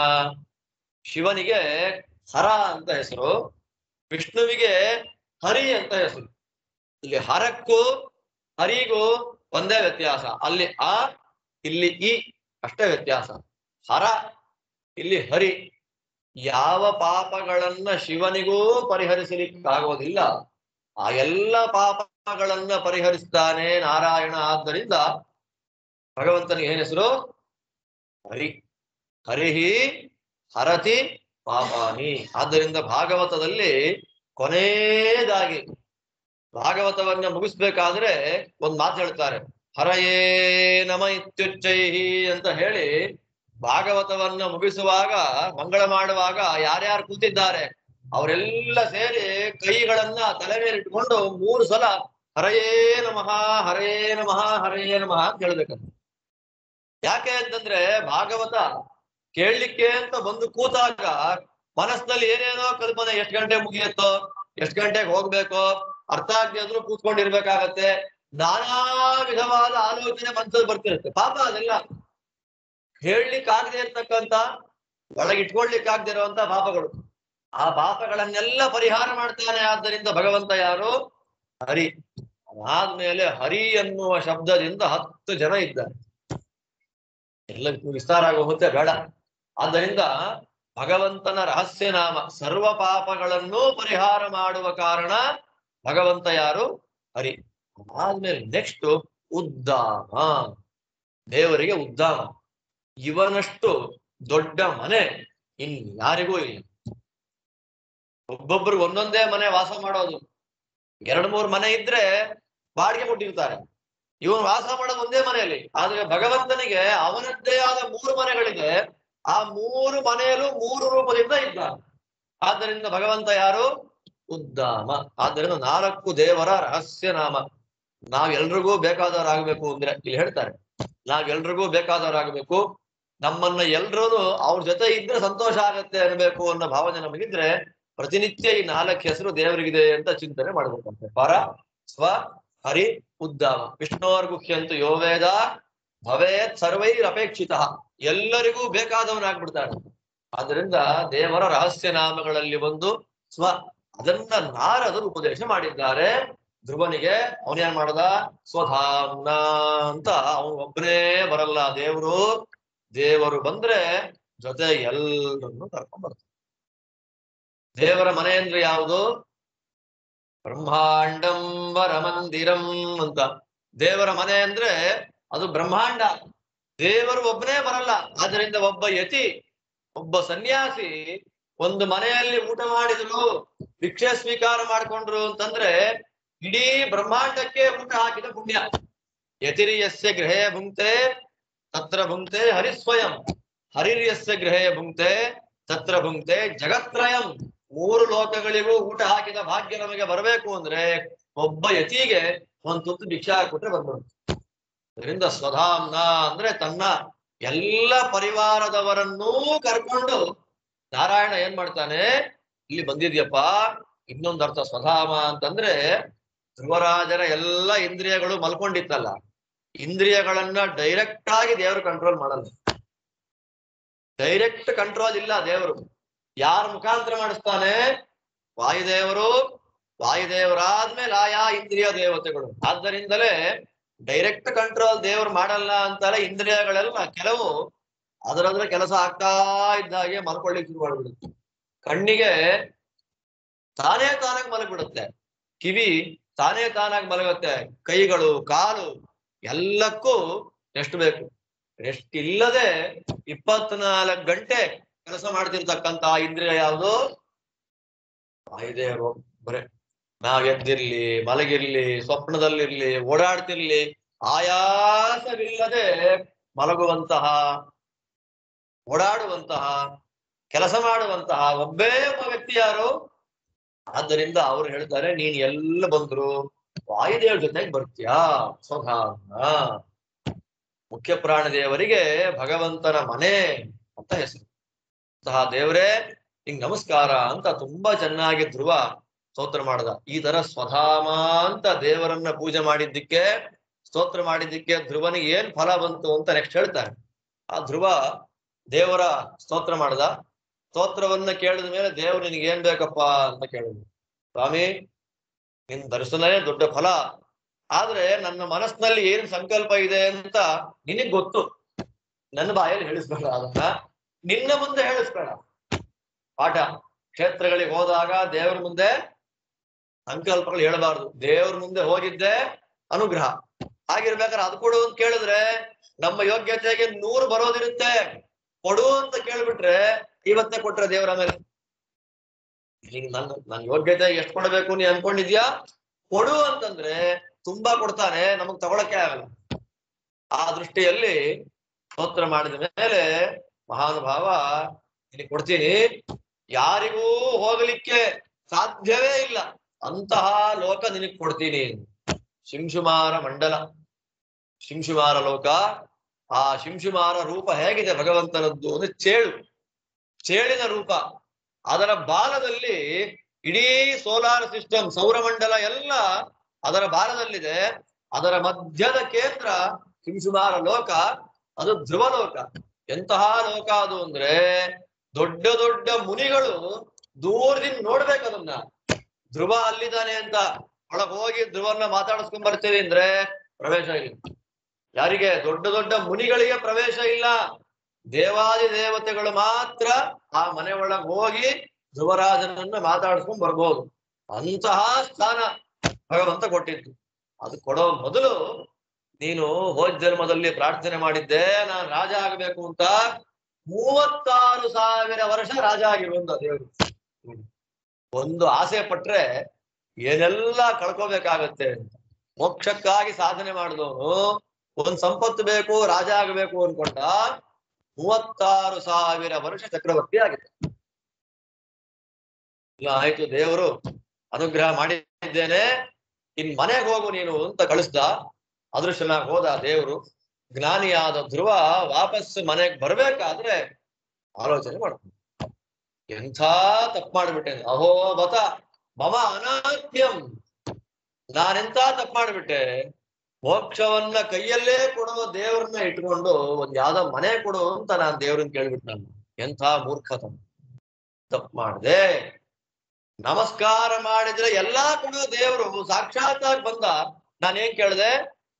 ಶಿವನಿಗೆ ಹರ ಅಂತ ಹೆಸರು, ವಿಷ್ಣುವಿಗೆ ಹರಿ ಅಂತ ಹೆಸರು. ಇಲ್ಲಿ ಹರಕ್ಕೂ ಹರಿಗೂ ಒಂದೇ ವ್ಯತ್ಯಾಸ, ಅಲ್ಲಿ ಆ ಇಲ್ಲಿ ಈ ಅಷ್ಟೇ ವ್ಯತ್ಯಾಸ. ಹರ, ಇಲ್ಲಿ ಹರಿ. ಯಾವ ಪಾಪಗಳನ್ನ ಶಿವನಿಗೂ ಪರಿಹರಿಸಲಿಕ್ಕಾಗೋದಿಲ್ಲ ಆ ಎಲ್ಲ ಪಾಪಗಳನ್ನ ಪರಿಹರಿಸ್ತಾನೆ ನಾರಾಯಣ. ಆದ್ದರಿಂದ ಭಗವಂತನಿಗೆ ಏನ್ ಹೆಸರು? ಹರಿ. ಹರಿಹಿ ಹರತಿ ಪಾಪಾನಿ. ಆದ್ದರಿಂದ ಭಾಗವತದಲ್ಲಿ ಕೊನೆಯದಾಗಿ ಭಾಗವತವನ್ನ ಮುಗಿಸ್ಬೇಕಾದ್ರೆ ಒಂದ್ ಮಾತು ಹೇಳ್ತಾರೆ, ಹರಯೇ ನಮ ಇತ್ಯುಚ್ಚೈಹಿ ಅಂತ ಹೇಳಿ ಭಾಗವತವನ್ನ ಮುಗಿಸುವಾಗ, ಮಂಗಳ ಮಾಡುವಾಗ ಯಾರ್ಯಾರು ಕೂತಿದ್ದಾರೆ ಅವರೆಲ್ಲ ಸೇರಿ ಕೈಗಳನ್ನ ತಲೆ ಮೇಲೆ ಇಟ್ಕೊಂಡು 3 ಸಲ ಹರಯೇ ನಮಃ ಹರಯೇ ನಮಃ ಹರಯೇ ನಮಃ ಅಂತ ಹೇಳ್ಬೇಕಂತ. ಯಾಕೆ ಅಂತಂದ್ರೆ ಭಾಗವತ ಕೇಳಲಿಕ್ಕೆ ಅಂತ ಬಂದು ಕೂತಾಗ ಮನಸ್ಸಿನಲ್ಲಿ ಏನೇನೋ ಕಲ್ಪನೆ, ಎಷ್ಟು ಗಂಟೆ ಮುಗಿಯುತ್ತೋ, ಎಷ್ಟು ಗಂಟೆಗೆ ಹೋಗ್ಬೇಕೋ, ಅರ್ಥ ಆಗದೆ ಆದ್ರೂ ಕೂತ್ಕೊಂಡಿರ್ಬೇಕಾಗತ್ತೆ, ನಾನಾ ವಿಧವಾದ ಆಲೋಚನೆ ಮನಸ್ಸಲ್ಲಿ ಬರ್ತಿರುತ್ತೆ. ಪಾಪ ಅದೆಲ್ಲ ಹೇಳಲಿಕ್ಕಾಗದೆ ಇರ್ತಕ್ಕಂಥ, ಒಳಗಿಟ್ಕೊಳ್ಲಿಕ್ಕಾಗದೆ ಇರುವಂತ ಪಾಪಗಳು. ಆ ಪಾಪಗಳನ್ನೆಲ್ಲ ಪರಿಹಾರ ಮಾಡ್ತಾನೆ. ಆದ್ದರಿಂದ ಭಗವಂತ ಯಾರು? ಹರಿ. ಅದಾದ್ಮೇಲೆ ಹರಿ ಎನ್ನುವ ಶಬ್ದದಿಂದ 10 ಜನ ಇದ್ದಾರೆ. ಎಲ್ಲಕ್ಕೂ ವಿಸ್ತಾರ ಆಗೋಗುತ್ತೆ ಬೇಡ. ಆದ್ದರಿಂದ ಭಗವಂತನ ರಹಸ್ಯ ನಾಮ ಸರ್ವ ಪಾಪಗಳನ್ನು ಪರಿಹಾರ ಮಾಡುವ ಕಾರಣ ಭಗವಂತ ಯಾರು? ಹರಿ. ಆದ್ಮೇಲೆ ನೆಕ್ಸ್ಟ್ ಉದ್ದಾಮ. ದೇವರಿಗೆ ಉದ್ದಾಮ. ಇವನಷ್ಟು ದೊಡ್ಡ ಮನೆ ಇನ್ಯಾರಿಗೂ ಇಲ್ಲ. ಒಬ್ಬೊಬ್ರು ಒಂದೊಂದೇ ಮನೆ ವಾಸ ಮಾಡೋದು, 2-3 ಮನೆ ಇದ್ರೆ ಬಾಡಿಗೆ ಕೊಟ್ಟಿರ್ತಾರೆ. ಇವನು ವಾಸ ಮಾಡೋದು ಒಂದೇ ಮನೆಯಲ್ಲಿ. ಆದ್ರೆ ಭಗವಂತನಿಗೆ ಅವನದ್ದೇ ಆದ 3 ಮನೆಗಳಿದೆ. ಆ 3 ಮನೆಯಲ್ಲೂ 3 ರೂಪದಿಂದ ಇದ್ದಾನೆ. ಆದ್ದರಿಂದ ಭಗವಂತ ಯಾರು? ಉದ್ದಾಮ. ಆದ್ದರಿಂದ 4 ದೇವರ ರಹಸ್ಯ ನಾಮ. ನಾವೆಲ್ರಿಗೂ ಬೇಕಾದವರಾಗಬೇಕು ಅಂದ್ರೆ ಇಲ್ಲಿ ಹೇಳ್ತಾರೆ, ನಾವೆಲ್ರಿಗೂ ಬೇಕಾದವರಾಗಬೇಕು, ನಮ್ಮನ್ನ ಎಲ್ರೂ ಅವ್ರ ಜೊತೆ ಇದ್ರೆ ಸಂತೋಷ ಆಗತ್ತೆ ಅನ್ಬೇಕು ಅನ್ನೋ ಭಾವನೆ ನಮಗಿದ್ರೆ ಪ್ರತಿನಿತ್ಯ ಈ 4 ಹೆಸರು ದೇವರಿಗಿದೆ ಅಂತ ಚಿಂತನೆ ಮಾಡ್ಬೇಕಂತೆ. ಪರ, ಸ್ವ, ಹರಿ, ಉದ್ದಾಮ. ವಿಷ್ಣೋರ್ಗುಹ್ಯಂತು ಯೋ ವೇದ ಭವೇತ್ ಸರ್ವೈರಪೇಕ್ಷಿತ. ಎಲ್ಲರಿಗೂ ಬೇಕಾದವನಾಗ್ಬಿಡ್ತಾನೆ. ಆದ್ದರಿಂದ ದೇವರ ರಹಸ್ಯ ನಾಮಗಳಲ್ಲಿ ಒಂದು ಸ್ವ, ಅದನ್ನ ನಾರದರು ಉಪದೇಶ ಮಾಡಿದ್ದಾರೆ ಧ್ರುವನಿಗೆ. ಅವನೇನ್ ಮಾಡದ, ಸ್ವಧಾಮ್ನ ಅಂತ ಅವನು ಒಬ್ಬನೇ ಬರಲ್ಲ ದೇವರು. ದೇವರು ಬಂದ್ರೆ ಜೊತೆ ಎಲ್ಲರನ್ನು ಕರ್ಕೊಂಡ್ ಬರ್ತಾರೆ. ದೇವರ ಮನೆ ಅಂದ್ರೆ ಯಾವುದು? ಬ್ರಹ್ಮಾಂಡಂ ವರಮಂದಿರಂ ಅಂತ. ದೇವರ ಮನೆ ಅಂದ್ರೆ ಅದು ಬ್ರಹ್ಮಾಂಡ. ದೇವರು ಒಬ್ಬನೇ ಬರಲ್ಲ. ಆದ್ರಿಂದ ಒಬ್ಬ ಯತಿ, ಒಬ್ಬ ಸನ್ಯಾಸಿ ಒಂದು ಮನೆಯಲ್ಲಿ ಊಟ ಮಾಡಿದ್ರು, ಭಿಕ್ಷೆ ಸ್ವೀಕಾರ ಮಾಡ್ಕೊಂಡ್ರು ಅಂತಂದ್ರೆ ಇಡೀ ಬ್ರಹ್ಮಾಂಡಕ್ಕೆ ಊಟ ಹಾಕಿದ ಪುಣ್ಯ. ಯತಿರ್ಯಸ್ಯ ಗೃಹೇ ಭುಂಕ್ತೆ ತತ್ರ ಭುಂಕ್ತೆ ಹರಿಸ್ವಯಂ, ಹರಿರ್ಯಸ್ಯ ಗೃಹೇ ಭುಂಕ್ತೆ ತತ್ರ ಭುಂಕ್ತೆ ಜಗತ್ರಯಂ. 3 ಲೋಕಗಳಿಗೂ ಊಟ ಹಾಕಿದ ಭಾಗ್ಯ ನಮಗೆ ಬರಬೇಕು ಅಂದ್ರೆ ಒಬ್ಬ ಯತಿಗೆ ಒಂದು ತುತ್ತು ಭಿಕ್ಷೆ ಹಾಕ್ಬಿಟ್ರೆ ಬಂದ್ಬಿಡುತ್ತೆ. ಅದರಿಂದ ಸ್ವಧಾಮ್ನ ಅಂದ್ರೆ ತನ್ನ ಎಲ್ಲ ಪರಿವಾರದವರನ್ನೂ ಕರ್ಕೊಂಡು ನಾರಾಯಣ ಏನ್ ಮಾಡ್ತಾನೆ, ಇಲ್ಲಿ ಬಂದಿದ್ಯಪ್ಪ. ಇನ್ನೊಂದು ಅರ್ಥ ಸ್ವಧಾಮ ಅಂತಂದ್ರೆ ಧ್ರುವರಾಜರ ಎಲ್ಲ ಇಂದ್ರಿಯಗಳು ಮಲ್ಕೊಂಡಿತ್ತಲ್ಲ, ಇಂದ್ರಿಯಗಳನ್ನ ಡೈರೆಕ್ಟ್ ಆಗಿ ದೇವರು ಕಂಟ್ರೋಲ್ ಮಾಡಲ್ಲ. ಡೈರೆಕ್ಟ್ ಕಂಟ್ರೋಲ್ ಇಲ್ಲ ದೇವರು. ಯಾರ ಮುಖಾಂತರ ಮಾಡಿಸ್ತಾನೆ? ವಾಯುದೇವರು. ವಾಯುದೇವರಾದ್ಮೇಲೆ ಆಯಾ ಇಂದ್ರಿಯ ದೇವತೆಗಳು. ಆದ್ದರಿಂದಲೇ ಡೈರೆಕ್ಟ್ ಕಂಟ್ರೋಲ್ ದೇವರು ಮಾಡಲ್ಲ ಅಂತಲೇ ಇಂದ್ರಿಯಗಳೆಲ್ಲ ಕೆಲವು ಅದರದ್ರ ಕೆಲಸ ಆಗ್ತಾ ಇದ್ದಾಗೆ ಮಲ್ಕೊಳ್ಳಿಕ್ಕೆ ಶುರು ಮಾಡ್ಬಿಡುತ್ತೆ. ಕಣ್ಣಿಗೆ ತಾನೇ ತಾನಾಗಿ ಮಲಗ್ಬಿಡುತ್ತೆ, ಕಿವಿ ತಾನೇ ತಾನಾಗಿ ಮಲಗುತ್ತೆ, ಕೈಗಳು ಕಾಲು ಎಲ್ಲಕ್ಕೂ ರೆಸ್ಟ್ ಬೇಕು. ರೆಸ್ಟ್ ಇಲ್ಲದೆ 24 ಗಂಟೆ ಕೆಲಸ ಮಾಡ್ತಿರ್ತಕ್ಕಂತ ಇಂದ್ರಿಯ ಯಾವುದು? ವಾಯುದೇವರು ಒಬ್ಬರೇ. ನಾವ್ ಎದ್ದಿರ್ಲಿ, ಮಲಗಿರ್ಲಿ, ಸ್ವಪ್ನದಲ್ಲಿರ್ಲಿ, ಓಡಾಡ್ತಿರ್ಲಿ, ಆಯಾಸವಿಲ್ಲದೆ ಮಲಗುವಂತಹ, ಓಡಾಡುವಂತಹ, ಕೆಲಸ ಮಾಡುವಂತಹ ಒಬ್ಬೇ ಒಬ್ಬ ವ್ಯಕ್ತಿ ಯಾರು? ಆದ್ದರಿಂದ ಅವ್ರು ಹೇಳ್ತಾರೆ, ನೀನ್ ಎಲ್ಲ ಬಂದ್ರು ವಾಯುದೇವ್ರ ಜೊತೆಗೆ ಬರ್ತೀಯಾ, ಸ್ವಧಾಮ. ಮುಖ್ಯ ಪ್ರಾಣದೇವರಿಗೆ ಭಗವಂತನ ಮನೆ ಅಂತ ಹೆಸರು. ಸಹ ದೇವರೇ ಹಿಂಗ್ ನಮಸ್ಕಾರ ಅಂತ ತುಂಬಾ ಚೆನ್ನಾಗಿ ಧ್ರುವ ಸ್ತೋತ್ರ ಮಾಡದ. ಈ ತರ ಸ್ವಧಾಮ ಅಂತ ದೇವರನ್ನ ಪೂಜೆ ಮಾಡಿದ್ದಕ್ಕೆ, ಸ್ತೋತ್ರ ಮಾಡಿದ್ದಕ್ಕೆ ಧ್ರುವನಿಗೆ ಏನ್ ಫಲ ಬಂತು ಅಂತ ನೆಕ್ಸ್ಟ್ ಹೇಳ್ತಾರೆ. ಆ ಧ್ರುವ ದೇವರ ಸ್ತೋತ್ರ ಮಾಡದ. ಸ್ತೋತ್ರವನ್ನ ಕೇಳಿದ ಮೇಲೆ ದೇವ್ರು ನಿನಗೆ ಏನ್ ಬೇಕಪ್ಪ ಅಂತ ಕೇಳಿದ್ರು. ಸ್ವಾಮಿ, ನಿನ್ ದರ್ಶನವೇ ದೊಡ್ಡ ಫಲ. ಆದ್ರೆ ನನ್ನ ಮನಸ್ಸಿನಲ್ಲಿ ಏನ್ ಸಂಕಲ್ಪ ಇದೆ ಅಂತ ನಿನಗ್ ಗೊತ್ತು. ನನ್ನ ಬಾಯಲ್ಲಿ ಹೇಳಿಸ್ಬೇಡ, ಅದನ್ನ ನಿನ್ನ ಮುಂದೆ ಹೇಳಿಸ್ಬೇಡ. ಪಾಠ ಕ್ಷೇತ್ರಗಳಿಗೆ ಹೋದಾಗ ದೇವ್ರ ಮುಂದೆ ಸಂಕಲ್ಪಗಳು ಹೇಳಬಾರ್ದು. ದೇವ್ರ ಮುಂದೆ ಹೋಗಿದ್ದೆ ಅನುಗ್ರಹ. ಹಾಗಿರ್ಬೇಕಾದ್ರೆ ಅದು ಕೊಡು ಅಂತ ಕೇಳಿದ್ರೆ ನಮ್ಮ ಯೋಗ್ಯತೆಗೆ 100 ಬರೋದಿರುತ್ತೆ. ಕೊಡು ಅಂತ ಕೇಳ್ಬಿಟ್ರೆ ಇವತ್ತೇ ಕೊಟ್ರೆ ದೇವರ ಮೇಲೆ ಈಗ ನನ್ನ ಯೋಗ್ಯತೆ ಎಷ್ಟು ಕೊಡಬೇಕು ನೀ ಅನ್ಕೊಂಡಿದ್ಯಾ? ಕೊಡು ಅಂತಂದ್ರೆ ತುಂಬಾ ಕೊಡ್ತಾನೆ, ನಮಗ್ ತಗೊಳಕ್ಕೆ ಆಗಲ್ಲ. ಆ ದೃಷ್ಟಿಯಲ್ಲಿ ಸ್ತೋತ್ರ ಮಾಡಿದ ಮೇಲೆ ಮಹಾನುಭಾವ ನಿನಗೆ ಕೊಡ್ತೀನಿ, ಯಾರಿಗೂ ಹೋಗಲಿಕ್ಕೆ ಸಾಧ್ಯವೇ ಇಲ್ಲ ಅಂತಹ ಲೋಕ ನಿನಗೆ ಕೊಡ್ತೀನಿ. ಶಿಂಶುಮಾರ ಮಂಡಲ, ಶಿಂಶುಮಾರ ಲೋಕ. ಆ ಶಿಂಶುಮಾರ ರೂಪ ಹೇಗಿದೆ ಭಗವಂತನದ್ದು ಅಂದ್ರೆ ಚೇಳಿನ ರೂಪ. ಅದರ ಬಾಲದಲ್ಲಿ ಇಡೀ ಸೋಲಾರ್ ಸಿಸ್ಟಮ್, ಸೌರಮಂಡಲ ಎಲ್ಲ ಅದರ ಬಾಲದಲ್ಲಿದೆ. ಅದರ ಮಧ್ಯದ ಕೇಂದ್ರ ಶಿಂಶುಮಾರ ಲೋಕ, ಅದು ಧ್ರುವ ಲೋಕ. ಎಂತಹ ಲೋಕ ಅದು ಅಂದ್ರೆ ದೊಡ್ಡ ದೊಡ್ಡ ಮುನಿಗಳು ದೂರದಿಂದ ನೋಡ್ಬೇಕು ಅದನ್ನ. ಧ್ರುವ ಅಲ್ಲಿದ್ದಾನೆ ಅಂತ ಒಳಗೆ ಹೋಗಿ ಧ್ರುವನ್ನ ಮಾತಾಡಿಸ್ಕೊಂಡ್ ಬರ್ತೀವಿ ಅಂದ್ರೆ ಪ್ರವೇಶ ಇಲ್ಲ. ಯಾರಿಗೆ? ದೊಡ್ಡ ದೊಡ್ಡ ಮುನಿಗಳಿಗೆ ಪ್ರವೇಶ ಇಲ್ಲ. ದೇವಾದಿ ದೇವತೆಗಳು ಮಾತ್ರ ಆ ಮನೆ ಒಳಗೆ ಹೋಗಿ ಧ್ರುವರಾಜನನ್ನ ಮಾತಾಡಿಸ್ಕೊಂಡ್ ಬರ್ಬೋದು. ಅಂತಹ ಸ್ಥಾನ ಭಗವಂತ ಕೊಟ್ಟಿದ್ದು. ಅದು ಕೊಡೋ ಮೊದಲು ನೀನು ಹೋದ ಜನ್ಮದಲ್ಲಿ ಪ್ರಾರ್ಥನೆ ಮಾಡಿದ್ದೆ, ನಾನು ರಾಜ ಆಗಬೇಕು ಅಂತ. 36,000 ವರ್ಷ ರಾಜ ಆಗಿರುವಂತ ದೇವರು. ಒಂದು ಆಸೆ ಪಟ್ರೆ ಏನೆಲ್ಲ ಕಳ್ಕೋಬೇಕಾಗತ್ತೆ ಅಂತ. ಮೋಕ್ಷಕ್ಕಾಗಿ ಸಾಧನೆ ಮಾಡಿದವನು ಒಂದ್ ಸಂಪತ್ತು ಬೇಕು, ರಾಜ ಆಗಬೇಕು ಅನ್ಕೊಂಡ 36,000 ವರ್ಷ ಚಕ್ರವರ್ತಿ ಆಗಿದೆ. ಇಲ್ಲ ಆಯ್ತು, ದೇವರು ಅನುಗ್ರಹ ಮಾಡಿದ್ದೇನೆ, ಇನ್ ಮನೆಗೆ ಹೋಗು ನೀನು ಅಂತ ಕಳಿಸ್ದ. ಅದೃಷ್ಟನಾಗ ಹೋದ ದೇವರು. ಜ್ಞಾನಿಯಾದ ಧ್ರುವ ವಾಪಸ್ ಮನೆಗೆ ಬರ್ಬೇಕಾದ್ರೆ ಆಲೋಚನೆ ಮಾಡ್ತಾನೆ, ಎಂಥ ತಪ್ಪು ಮಾಡ್ಬಿಟ್ಟೆ, ಅಹೋ ಬತ ಮಮ ಅನಾದ್ಯಂ, ನಾನೆಂತ ತಪ್ಪು ಮಾಡ್ಬಿಟ್ಟೆ. ಮೋಕ್ಷವನ್ನ ಕೈಯಲ್ಲೇ ಕೊಡುವ ದೇವ್ರನ್ನ ಇಟ್ಕೊಂಡು ಒಂದ್ ಯಾವ್ದೋ ಮನೆ ಕೊಡು ಅಂತ ನಾನ್ ದೇವ್ರನ್ನ ಕೇಳ್ಬಿಟ್ಟು ನಾನು ಎಂಥ ಮೂರ್ಖತ. ತಪ್ಪು ಮಾಡಿದೆ, ನಮಸ್ಕಾರ ಮಾಡಿದ್ರೆ ಎಲ್ಲಾ ಕಡೆ ದೇವರು ಸಾಕ್ಷಾತ್ತಾಗಿ ಬಂದ. ನಾನೇನ್ ಕೇಳ್ದೆ,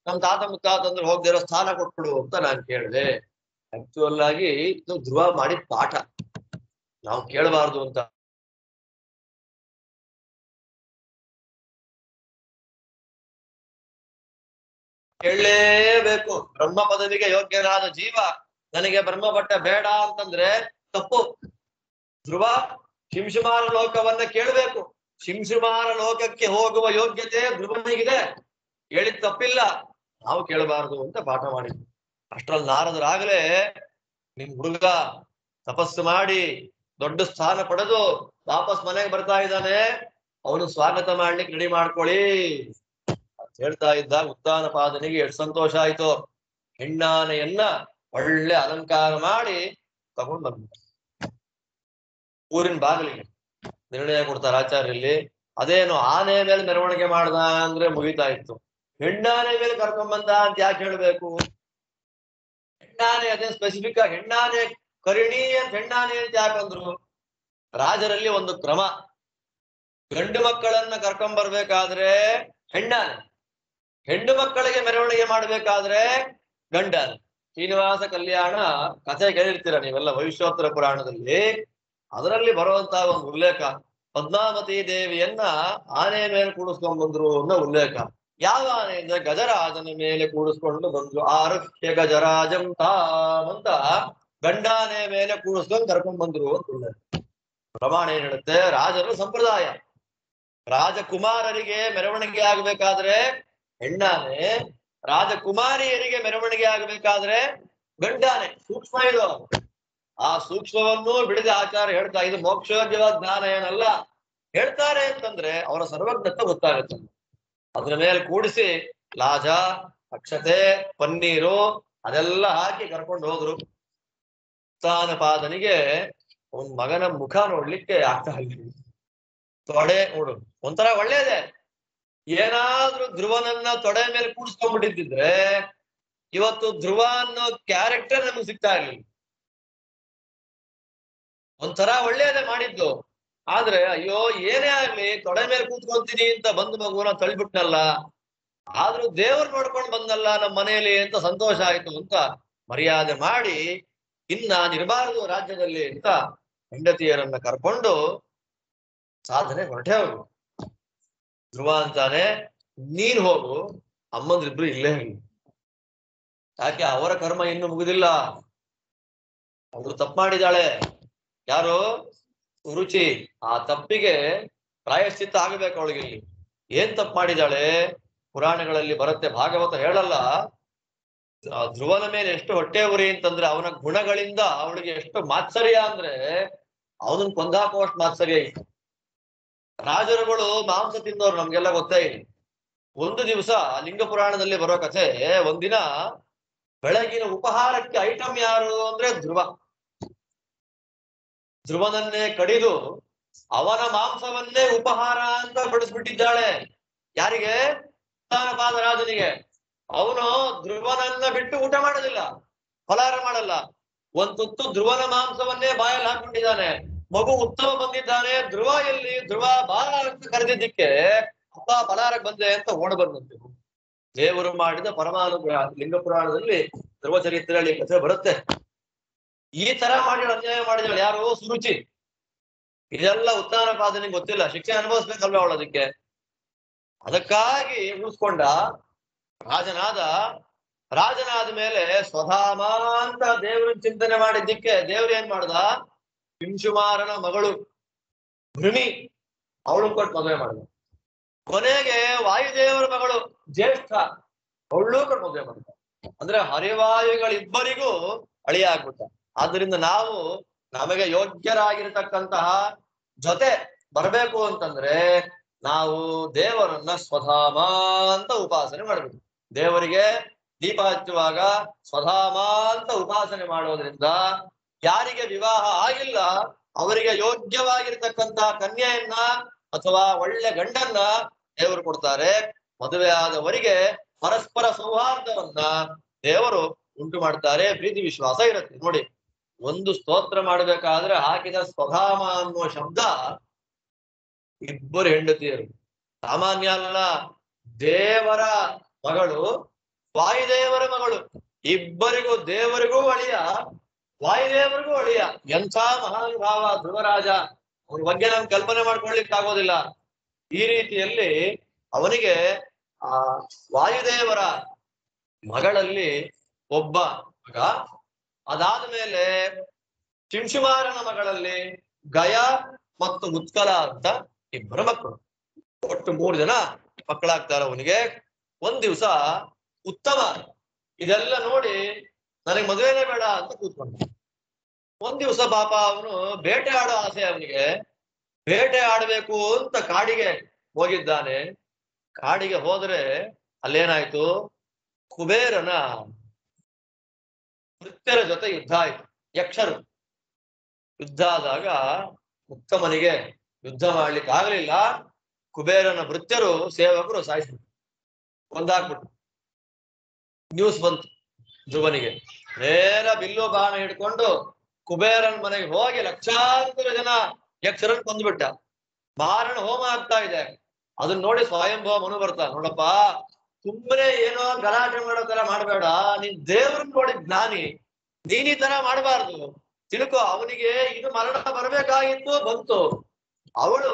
ನಮ್ ತಾತ ಮುತ್ತಾತಂದ್ರೆ ಹೋಗ್ದಿರೋ ಸ್ಥಾನ ಕೊಟ್ಬಿಡು ಅಂತ ನಾನ್ ಕೇಳ್ದೆ. ಆಕ್ಚುಯಲ್ ಆಗಿ ಇದು ಧ್ರುವ ಮಾಡಿದ ಪಾಠ, ನಾವು ಕೇಳಬಾರ್ದು ಅಂತ. ಕೇಳಲೇಬೇಕು. ಬ್ರಹ್ಮ ಪದವಿಗೆ ಯೋಗ್ಯನಾದ ಜೀವ ನನಗೆ ಬ್ರಹ್ಮ ಭಟ್ಟ ಬೇಡ ಅಂತಂದ್ರೆ ತಪ್ಪು. ಧ್ರುವ ಶಿಂಶುಮಾರ ಲೋಕವನ್ನ ಕೇಳಬೇಕು. ಶಿಂಶುಮಾರ ಲೋಕಕ್ಕೆ ಹೋಗುವ ಯೋಗ್ಯತೆ ಧ್ರುವನಿಗಿದೆ, ಹೇಳಿದ್ ತಪ್ಪಿಲ್ಲ, ನಾವು ಕೇಳಬಾರದು ಅಂತ ಪಾಠ ಮಾಡಿದ್ವಿ. ಅಷ್ಟ್ರಲ್ಲಿ ನಾರದರಾಗಲೇ ನಿಮ್ ಹುಡುಗ ತಪಸ್ಸು ಮಾಡಿ ದೊಡ್ಡ ಸ್ಥಾನ ಪಡೆದು ವಾಪಸ್ ಮನೆಗೆ ಬರ್ತಾ ಇದ್ದಾನೆ, ಅವನು ಸ್ವಾಗತ ಮಾಡ್ಲಿಕ್ಕೆ ರೆಡಿ ಮಾಡ್ಕೊಳ್ಳಿ ಅಂತ ಹೇಳ್ತಾ ಇದ್ದ. ಉತ್ಥಾನಪಾದನಿಗೆ ಎಷ್ಟು ಸಂತೋಷ ಆಯ್ತು. ಹೆಣ್ಣಾನೆಯನ್ನ ಒಳ್ಳೆ ಅಲಂಕಾರ ಮಾಡಿ ತಗೊಂಡು ಬಂದ್ಬಿಟ್ಟ. ಊರಿನ ಬಾಗಿಲಿಗೆ ನಿರ್ಣಯ ಕೊಡ್ತಾರೆ ಆಚಾರ್ಯಲ್ಲಿ. ಅದೇನು ಆನೆ ಮೇಲೆ ಮೆರವಣಿಗೆ ಮಾಡ್ದ ಅಂದ್ರೆ ಮುಗಿತಾ ಇತ್ತು, ಹೆಣ್ಣಾನೆ ಮೇಲೆ ಕರ್ಕೊಂಡ್ ಅಂತ ಯಾಕೆ ಹೇಳ್ಬೇಕು? ಹೆಣ್ಣಾನೆ ಅದೇ ಸ್ಪೆಸಿಫಿಕ್ ಆಗಿ ಹೆಣ್ಣಾನೆ ಕರಿಣಿ ಅಂತ ಹೆಣ್ಣಾನೆ ಅಂತ ಯಾಕಂದ್ರು? ರಾಜರಲ್ಲಿ ಒಂದು ಕ್ರಮ, ಗಂಡು ಮಕ್ಕಳನ್ನ ಕರ್ಕೊಂಡ್ ಬರ್ಬೇಕಾದ್ರೆ ಹೆಣ್ಣಾನೆ, ಹೆಣ್ಣು ಮಕ್ಕಳಿಗೆ ಮೆರವಣಿಗೆ ಮಾಡ್ಬೇಕಾದ್ರೆ ಗಂಡಾನೆ. ಶ್ರೀನಿವಾಸ ಕಲ್ಯಾಣ ಕಥೆ ಕೇಳಿರ್ತೀರ ನೀವೆಲ್ಲ, ಭವಿಷ್ಯೋತ್ತರ ಪುರಾಣದಲ್ಲಿ. ಅದರಲ್ಲಿ ಬರುವಂತಹ ಒಂದು ಉಲ್ಲೇಖ, ಪದ್ಮಾವತಿ ದೇವಿಯನ್ನ ಆನೆ ಮೇಲೆ ಕೂಡಿಸ್ಕೊಂಡ್ ಬಂದ್ರು ಅನ್ನೋ ಉಲ್ಲೇಖ. ಯಾವ ಆನೆ ಅಂದ್ರೆ ಗಜರಾಜನ ಮೇಲೆ ಕೂಡಿಸ್ಕೊಂಡು ಬಂದ್ರು. ಆರುಹ್ಯ ಗಜರಾಜಂ ತಾಮ್ ಅಂತ ಗಂಡಾನೆ ಮೇಲೆ ಕೂಡಿಸ್ಕೊಂಡು ಕರ್ಕೊಂಡ್ ಬಂದ್ರು ಅಂತ ಉಲ್ಲೇಖ. ಪ್ರಮಾಣ ಏನ್ ಹೇಳುತ್ತೆ? ರಾಜರ ಸಂಪ್ರದಾಯ, ರಾಜಕುಮಾರರಿಗೆ ಮೆರವಣಿಗೆ ಆಗ್ಬೇಕಾದ್ರೆ ಹೆಣ್ಣಾನೆ, ರಾಜಕುಮಾರಿಯರಿಗೆ ಮೆರವಣಿಗೆ ಆಗ್ಬೇಕಾದ್ರೆ ಗಂಡಾನೆ. ಸೂಕ್ಷ್ಮ ಇದು. ಆ ಸೂಕ್ಷ್ಮವನ್ನು ಬಿಡದೆ ಆಚಾರ ಹೇಳ್ತಾ, ಇದು ಮೋಕ್ಷೋದ್ಯವಾದ ಜ್ಞಾನ ಏನಲ್ಲ. ಹೇಳ್ತಾರೆ ಅಂತಂದ್ರೆ ಅವರ ಸರ್ವಜ್ಞತೆ ಗೊತ್ತಾಗುತ್ತೆ. ಅದ್ರ ಮೇಲೆ ಕೂಡಿಸಿ ಲಾಜ, ಅಕ್ಷತೆ, ಪನ್ನೀರು ಅದೆಲ್ಲ ಹಾಕಿ ಕರ್ಕೊಂಡು ಹೋದ್ರು. ಉತ್ಥಾನಪಾದನಿಗೆ ಅವನ್ ಮಗನ ಮುಖ ನೋಡ್ಲಿಕ್ಕೆ ಆಗ್ತಾ ಇಲ್ಲ. ತೊಡೆ ನೋಡು ಒಂಥರ ಒಳ್ಳೇದೆ. ಏನಾದ್ರೂ ಧ್ರುವನನ್ನ ತೊಡೆ ಮೇಲೆ ಕೂಡಿಸ್ಕೊಂಡ್ಬಿಟ್ಟಿದ್ರೆ ಇವತ್ತು ಧ್ರುವ ಅನ್ನೋ ಕ್ಯಾರೆಕ್ಟರ್ ನಮ್ಗೆ ಸಿಗ್ತಾ ಇರ್ಲಿಲ್ಲ. ಒಂಥರ ಒಳ್ಳೇದೇ ಮಾಡಿದ್ದು. ಆದ್ರೆ ಅಯ್ಯೋ ಏನೇ ಆಗ್ಲಿ ತೊಡೆ ಮೇಲೆ ಕೂತ್ಕೊಂತೀನಿ ಅಂತ ಬಂದು ಮಗುವನ್ನ ತಳ್ಳಿಬಿಟ್ನಲ್ಲ, ಆದ್ರೂ ದೇವ್ರು ನೋಡ್ಕೊಂಡು ಬಂದಲ್ಲ ನಮ್ಮ ಮನೆಯಲ್ಲಿ ಅಂತ ಸಂತೋಷ ಆಯ್ತು ಅಂತ ಮರ್ಯಾದೆ ಮಾಡಿ, ಇನ್ನ ನಾನಿರಬಾರದು ರಾಜ್ಯದಲ್ಲಿ ಅಂತ ಹೆಂಡತಿಯರನ್ನ ಕರ್ಕೊಂಡು ಸಾಧನೆ ಹೊರಟೆ ಹೋಗು. ಧ್ರುವ ಅಂತಾನೆ, ನೀನ್ ಹೋಗು, ಅಮ್ಮಂದ್ರಿಬ್ರು ಇಲ್ಲೇ ಹೋಗಿ. ಯಾಕೆ? ಅವರ ಕರ್ಮ ಇನ್ನು ಮುಗಿದಿಲ್ಲ. ಅವರು ತಪ್ಪು ಮಾಡಿದಾಳೆ. ಯಾರು? ರುಚಿ. ಆ ತಪ್ಪಿಗೆ ಪ್ರಾಯಶ್ಚಿತ್ತ ಆಗಬೇಕು ಅವಳಿಗೆ. ಇಲ್ಲಿ ಏನ್ ತಪ್ಪು ಮಾಡಿದಾಳೆ? ಪುರಾಣಗಳಲ್ಲಿ ಬರುತ್ತೆ, ಭಾಗವತ ಹೇಳಲ್ಲ. ಧ್ರುವನ ಮೇಲೆ ಎಷ್ಟು ಹೊಟ್ಟೆ ಉರಿ ಅಂತಂದ್ರೆ ಅವನ ಗುಣಗಳಿಂದ ಅವಳಿಗೆ ಎಷ್ಟು ಮಾತ್ಸರ್ಯ ಅಂದ್ರೆ ಅವನನ್ನ ಕೊಂದಾಕುವಷ್ಟು ಮಾತ್ಸರ್ಯ ಇತ್ತು. ರಾಜರುಗಳು ಮಾಂಸ ತಿನ್ನೋರು ನಮ್ಗೆಲ್ಲ ಗೊತ್ತೇ ಇಲ್ಲ. ಒಂದು ದಿವಸ ಲಿಂಗ ಪುರಾಣದಲ್ಲಿ ಬರೋ ಕಥೆ, ಒಂದಿನ ಬೆಳಗಿನ ಉಪಹಾರಕ್ಕೆ ಐಟಮ್ ಯಾರು ಅಂದ್ರೆ ಧ್ರುವ. ಧ್ರುವನನ್ನೇ ಕಡಿದು ಅವನ ಮಾಂಸವನ್ನೇ ಉಪಹಾರ ಅಂತ ಬಡಿಸ್ಬಿಟ್ಟಿದ್ದಾಳೆ. ಯಾರಿಗೆ? ಉತ್ಥಾನಪಾದ ರಾಜನಿಗೆ. ಅವನು ಧ್ರುವನನ್ನ ಬಿಟ್ಟು ಊಟ ಮಾಡೋದಿಲ್ಲ, ಫಲಾಹಾರ ಮಾಡಲ್ಲ. ಒಂದ್ ತುತ್ತು ಧ್ರುವನ ಮಾಂಸವನ್ನೇ ಬಾಯಲ್ಲಿ ಹಾಕೊಂಡಿದ್ದಾನೆ. ಮಗು ಉತ್ತಮ ಬಂದಿದ್ದಾನೆ, ಧ್ರುವ ಎಲ್ಲಿ? ಧ್ರುವ ಬಾಲ ಅಂತ ಕರೆದಿದ್ದಕ್ಕೆ ಅಪ್ಪ ಫಲಾಹಾರಕ್ಕೆ ಬಂದೆ ಅಂತ ಓಡ್ ಬಂದಂತೆ. ದೇವರು ಮಾಡಿದ ಪರಮಾನುಗ್ರಹ. ಲಿಂಗ ಪುರಾಣದಲ್ಲಿ ಧ್ರುವ ಚರಿತ್ರೆಯಲ್ಲಿ ಕಥೆ ಬರುತ್ತೆ. ಈ ತರ ಮಾಡಿ ಅನ್ಯಾಯ ಮಾಡಿದಳು ಯಾರು? ಸುರುಚಿ. ಇದೆಲ್ಲ ಉತ್ಥಾನಪಾದನಿಗೆ ಗೊತ್ತಿಲ್ಲ, ಶಿಕ್ಷೆ ಅನುಭವಿಸ್ಬೇಕಲ್ವ ಅವಳು. ಅದಕ್ಕಾಗಿ ಉಳಿಸ್ಕೊಂಡ. ರಾಜನಾದ ಮೇಲೆ ಸ್ವಧಾಮ ಅಂತ ದೇವ್ರನ್ನ ಚಿಂತನೆ ಮಾಡಿದ್ದಕ್ಕೆ ದೇವ್ರ ಏನ್ ಮಾಡ್ದ? ಶಿಂಶುಮಾರನ ಮಗಳು ಭೃಮಿ, ಅವಳು ಕೊಟ್ಟು ಮದುವೆ ಮಾಡಿದ. ಕೊನೆಗೆ ವಾಯುದೇವರ ಮಗಳು ಜ್ಯೇಷ್ಠ, ಅವಳು ಕೊಟ್ಟು ಮದುವೆ ಮಾಡಿದ. ಅಂದ್ರೆ ಹರಿವಾಯುಗಳಿಬ್ಬರಿಗೂ ಅಳಿಯ ಆಗ್ಬಿಟ್ಟ. ಆದ್ರಿಂದ ನಾವು ನಮಗೆ ಯೋಗ್ಯರಾಗಿರ್ತಕ್ಕಂತಹ ಜೊತೆ ಬರಬೇಕು ಅಂತಂದ್ರೆ ನಾವು ದೇವರನ್ನ ಸ್ವಧಾಮ ಅಂತ ಉಪಾಸನೆ ಮಾಡ್ಬೇಕು. ದೇವರಿಗೆ ದೀಪ ಹಚ್ಚುವಾಗ ಸ್ವಧಾಮ ಅಂತ ಉಪಾಸನೆ ಮಾಡೋದ್ರಿಂದ ಯಾರಿಗೆ ವಿವಾಹ ಆಗಿಲ್ಲ ಅವರಿಗೆ ಯೋಗ್ಯವಾಗಿರ್ತಕ್ಕಂತಹ ಕನ್ಯೆಯನ್ನ ಅಥವಾ ಒಳ್ಳೆ ಗಂಡನ್ನ ದೇವರು ಕೊಡ್ತಾರೆ. ಮದುವೆ ಆದವರಿಗೆ ಪರಸ್ಪರ ಸೌಹಾರ್ದವನ್ನ ದೇವರು ಉಂಟು ಮಾಡ್ತಾರೆ. ಪ್ರೀತಿ ವಿಶ್ವಾಸ ಇರುತ್ತೆ. ನೋಡಿ, ಒಂದು ಸ್ತೋತ್ರ ಮಾಡಬೇಕಾದ್ರೆ ಹಾಕಿದ ಸ್ವಧಾಮ ಅನ್ನುವ ಶಬ್ದ ಇಬ್ಬರು ಹೆಂಡತಿಯರು, ಸಾಮಾನ್ಯ ಅಲ್ಲ. ದೇವರ ಮಗಳು, ವಾಯುದೇವರ ಮಗಳು, ಇಬ್ಬರಿಗೂ ದೇವರಿಗೂ ಅಳಿಯ, ವಾಯುದೇವರಿಗೂ ಅಳಿಯ. ಎಂಥ ಮಹಾನುಭಾವ ಧ್ರುವರಾಜ! ಅವನ ಬಗ್ಗೆ ನಾವು ಕಲ್ಪನೆ ಮಾಡ್ಕೊಳ್ಲಿಕ್ಕೆ ಆಗೋದಿಲ್ಲ. ಈ ರೀತಿಯಲ್ಲಿ ಅವನಿಗೆ ಆ ವಾಯುದೇವರ ಮಗಳಲ್ಲಿ ಒಬ್ಬ ಮಗ, ಅದಾದ ಮೇಲೆ ಶಿಂಶುಮಾರನ ಮಗಳಲ್ಲಿ ಗಯ ಮತ್ತು ಉತ್ಕಲ ಅಂತ ಇಬ್ಬರು ಮಕ್ಕಳು. ಒಟ್ಟು 3 ಜನ ಮಕ್ಕಳಾಗ್ತಾರ ಅವನಿಗೆ. ಒಂದ್ ದಿವಸ ಉತ್ತಮ ಇದೆಲ್ಲ ನೋಡಿ ನನಗೆ ಮದುವೆನೇ ಬೇಡ ಅಂತ ಕೂತ್ಕೊಂಡ. ಒಂದ್ ದಿವಸ ಪಾಪ ಅವನು ಬೇಟೆ ಆಡೋ ಆಸೆ ಅವನಿಗೆ, ಬೇಟೆ ಆಡ್ಬೇಕು ಅಂತ ಕಾಡಿಗೆ ಹೋಗಿದ್ದಾನೆ. ಕಾಡಿಗೆ ಹೋದ್ರೆ ಅಲ್ಲೇನಾಯ್ತು, ಕುಬೇರನ ಭೃತ್ಯರ ಜೊತೆ ಯುದ್ಧ ಆಯ್ತು, ಯಕ್ಷರು. ಯುದ್ಧ ಆದಾಗ ಉತ್ತಮನಿಗೆ ಯುದ್ಧ ಮಾಡ್ಲಿಕ್ಕೆ ಆಗ್ಲಿಲ್ಲ. ಕುಬೇರನ ಭೃತ್ಯರು ಸೇವಕರು ಸಾಯಿಸ್ಬಿಟ್ರು, ಕೊಂದಾಕ್ಬಿಟ್ರು. ನ್ಯೂಸ್ ಬಂತು ಧ್ರುವನಿಗೆ. ನೇರ ಬಿಲ್ಲು ಬಾಣ ಹಿಡ್ಕೊಂಡು ಕುಬೇರನ ಮನೆಗೆ ಹೋಗಿ ಲಕ್ಷಾಂತರ ಜನ ಯಕ್ಷರನ್ನು ಕೊಂದ್ಬಿಟ್ಟ. ಮಾರಣ ಹೋಮ ಆಗ್ತಾ ಇದೆ. ಅದನ್ನ ನೋಡಿ ಸ್ವಯಂಭವ ಮನು ಬರ್ತಾ, ನೋಡಪ್ಪ ಸುಮ್ಮನೆ ಏನೋ ಗಲಾಟೆ ಮಾಡೋ ತರ ಮಾಡಬೇಡ, ನೀನ್ ದೇವ್ರನ್ನ ನೋಡಿ ಜ್ಞಾನಿ, ನೀನ್ ಈ ತರ ಮಾಡಬಾರ್ದು. ತಿಳ್ಕೊ, ಅವನಿಗೆ ಇದು ಮರಣ ಬರಬೇಕಾಗಿತ್ತು, ಬಂತು. ಅವಳು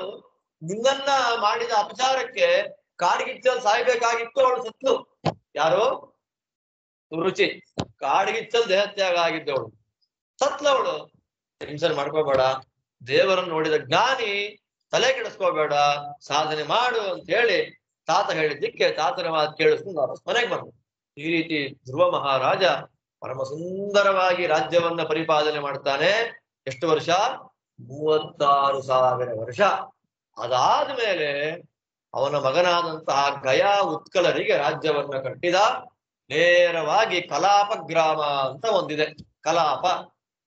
ನಿನ್ನನ್ನ ಮಾಡಿದ ಅಪಚಾರಕ್ಕೆ ಕಾಡ್ಗಿಚ್ಚಲ್ ಸಾಯ್ಬೇಕಾಗಿತ್ತು, ಅವಳು ಸತ್ಲು. ಯಾರು? ರುಚಿ. ಕಾಡ್ಗಿಚ್ಚಲ್ ದೇಹತ್ಯಾಗ ಆಗಿದ್ದವಳು ಸತ್ಲವಳು. ಟೆನ್ಷನ್ ಮಾಡ್ಕೋಬೇಡ, ದೇವರನ್ನು ನೋಡಿದ ಜ್ಞಾನಿ, ತಲೆ ಕೆಡಿಸ್ಕೋಬೇಡ, ಸಾಧನೆ ಮಾಡು ಅಂತ ಹೇಳಿ ತಾತ ಹೇಳಿದ್ದಕ್ಕೆ ತಾತನ ಮಾತು ಕೇಳಿಸ್ಕೊಂಡು ವಾಪಸ್ ಮನೆಗೆ ಬಂದ. ಈ ರೀತಿ ಧ್ರುವ ಮಹಾರಾಜ ಪರಮ ಸುಂದರವಾಗಿ ರಾಜ್ಯವನ್ನ ಪರಿಪಾಲನೆ ಮಾಡ್ತಾನೆ. ಎಷ್ಟು ವರ್ಷ? 36,000 ವರ್ಷ. ಅದಾದ್ಮೇಲೆ ಅವನ ಮಗನಾದಂತಹ ಗಯಾ ಉತ್ಕಲರಿಗೆ ರಾಜ್ಯವನ್ನ ಕಟ್ಟಿದ. ನೇರವಾಗಿ ಕಲಾಪ ಗ್ರಾಮ ಅಂತ ಒಂದಿದೆ. ಕಲಾಪ,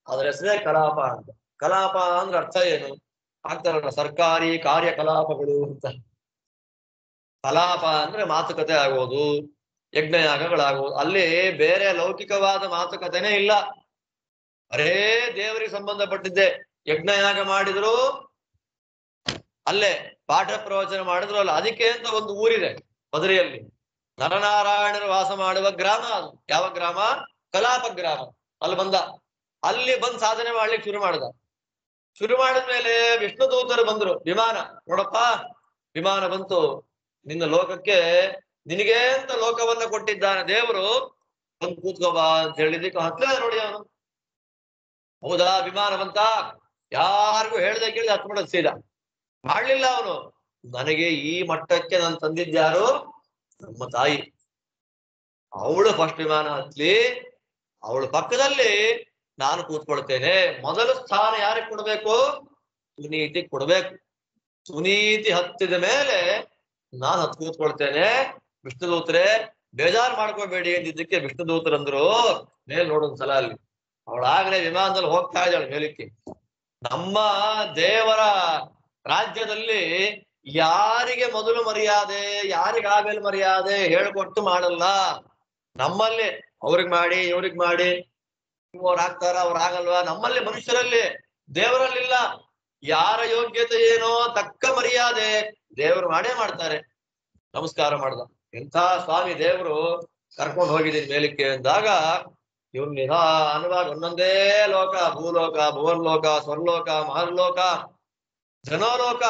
ಅದರ ಹೆಸರೇ ಕಲಾಪ ಅಂತ. ಕಲಾಪ ಅಂದ್ರೆ ಅರ್ಥ ಏನು? ಆಗ್ತಾರಲ್ಲ ಸರ್ಕಾರಿ ಕಾರ್ಯಕಲಾಪಗಳು ಅಂತ. ಕಲಾಪ ಅಂದ್ರೆ ಮಾತುಕತೆ ಆಗೋದು, ಯಜ್ಞಯಾಗಗಳಾಗುವುದು. ಅಲ್ಲಿ ಬೇರೆ ಲೌಕಿಕವಾದ ಮಾತುಕತೆನೇ ಇಲ್ಲ, ಬರೇ ದೇವರಿಗೆ ಸಂಬಂಧಪಟ್ಟಿದ್ದೆ. ಯಜ್ಞಯಾಗ ಮಾಡಿದ್ರು ಅಲ್ಲೇ, ಪಾಠ ಪ್ರವಚನ ಮಾಡಿದ್ರು ಅಲ್ಲ. ಅದಕ್ಕೆ ಅಂತ ಒಂದು ಊರಿದೆ ಬದರಿಯಲ್ಲಿ, ನರನಾರಾಯಣರು ವಾಸ ಮಾಡುವ ಗ್ರಾಮ ಅದು. ಯಾವ ಗ್ರಾಮ? ಕಲಾಪ ಗ್ರಾಮ. ಅಲ್ಲಿ ಬಂದ, ಅಲ್ಲಿ ಬಂದು ಸಾಧನೆ ಮಾಡ್ಲಿಕ್ಕೆ ಶುರು ಮಾಡಿದ. ಶುರು ಮಾಡಿದ್ಮೇಲೆ ವಿಷ್ಣು ದೂತರು ಬಂದ್ರು. ವಿಮಾನ, ನೋಡಪ್ಪ ವಿಮಾನ ಬಂತು, ನಿನ್ನ ಲೋಕಕ್ಕೆ ನಿನಗೆ ಅಂತ ಲೋಕವನ್ನ ಕೊಟ್ಟಿದ್ದಾನೆ ದೇವರು, ಬಂದು ಕೂತ್ಕೋಬಾ ಅಂತ ಹೇಳಿದಕ್ಕೆ ಹತ್ತಲೇ ನೋಡಿ ಅವನು. ಹೌದಾ, ವಿಮಾನ ಬಂತ? ಯಾರಿಗೂ ಹೇಳ್ದೆ ಕೇಳಿ ಹತ್ಬಿಡೋದು ಸೀದಾ. ಮಾಡ್ಲಿಲ್ಲ ಅವನು. ನನಗೆ ಈ ಮಟ್ಟಕ್ಕೆ ನಾನು ತಂದಿದ್ಯಾರು? ನಮ್ಮ ತಾಯಿ. ಅವಳು ಫಸ್ಟ್ ವಿಮಾನ ಹತ್ಲಿ, ಅವಳ ಪಕ್ಕದಲ್ಲಿ ನಾನು ಕೂತ್ಕೊಳ್ತೇನೆ. ಮೊದಲ ಸ್ಥಾನ ಯಾರಿಗೆ ಕೊಡ್ಬೇಕು? ಸುನೀತಿ ಕೊಡ್ಬೇಕು. ಸುನೀತಿ ಹತ್ತಿದ ಮೇಲೆ ನಾನು ಹತ್ತು ಕೂತ್ಕೊಳ್ತೇನೆ. ವಿಷ್ಣುದೂತರೆ ಬೇಜಾರು ಮಾಡ್ಕೋಬೇಡಿ ಅಂದಿದ್ದಕ್ಕೆ ವಿಷ್ಣುದೂತರಂದ್ರು, ಮೇಲ್ ನೋಡೊಂದ್ಸಲ ಅಲ್ಲಿ ಅವಳಾಗಲೇ ವಿಮಾನದಲ್ಲಿ ಹೋಗ್ತಾ ಇದ್ದಾಳೆ ಮೇಲಕ್ಕೆ. ನಮ್ಮ ದೇವರ ರಾಜ್ಯದಲ್ಲಿ ಯಾರಿಗೆ ಮೊದಲು ಮರ್ಯಾದೆ, ಯಾರಿಗೆ ಆಮೇಲೆ ಮರ್ಯಾದೆ ಹೇಳ್ಕೊಟ್ಟು ಮಾಡಲ್ಲ. ನಮ್ಮಲ್ಲಿ ಅವ್ರಿಗೆ ಮಾಡಿ ಇವ್ರಿಗೆ ಮಾಡಿ, ಅವ್ರು ಆಗ್ತಾರ ಅವ್ರು ಆಗಲ್ವಾ? ನಮ್ಮಲ್ಲಿ ಮನುಷ್ಯರಲ್ಲಿ, ದೇವರಲ್ಲಿಲ್ಲ. ಯಾರ ಯೋಗ್ಯತೆ ಏನೋ ತಕ್ಕ ಮರ್ಯಾದೆ ದೇವರು ಮಾಡೇ ಮಾಡ್ತಾರೆ. ನಮಸ್ಕಾರ ಮಾಡ್ದ. ಎಂಥ ಸ್ವಾಮಿ ದೇವರು ಕರ್ಕೊಂಡು ಹೋಗಿದ್ದೀನಿ ಮೇಲಕ್ಕೆ ಅಂದಾಗ, ಇವ್ರು ನಿಧಾನವಾಗಿ ಒಂದೊಂದೇ ಲೋಕ, ಭೂಲೋಕ, ಭುವನ್ಲೋಕ, ಸ್ವರ್ಲೋಕ, ಮಹರ್ಲೋಕ, ಜನೋಲೋಕ,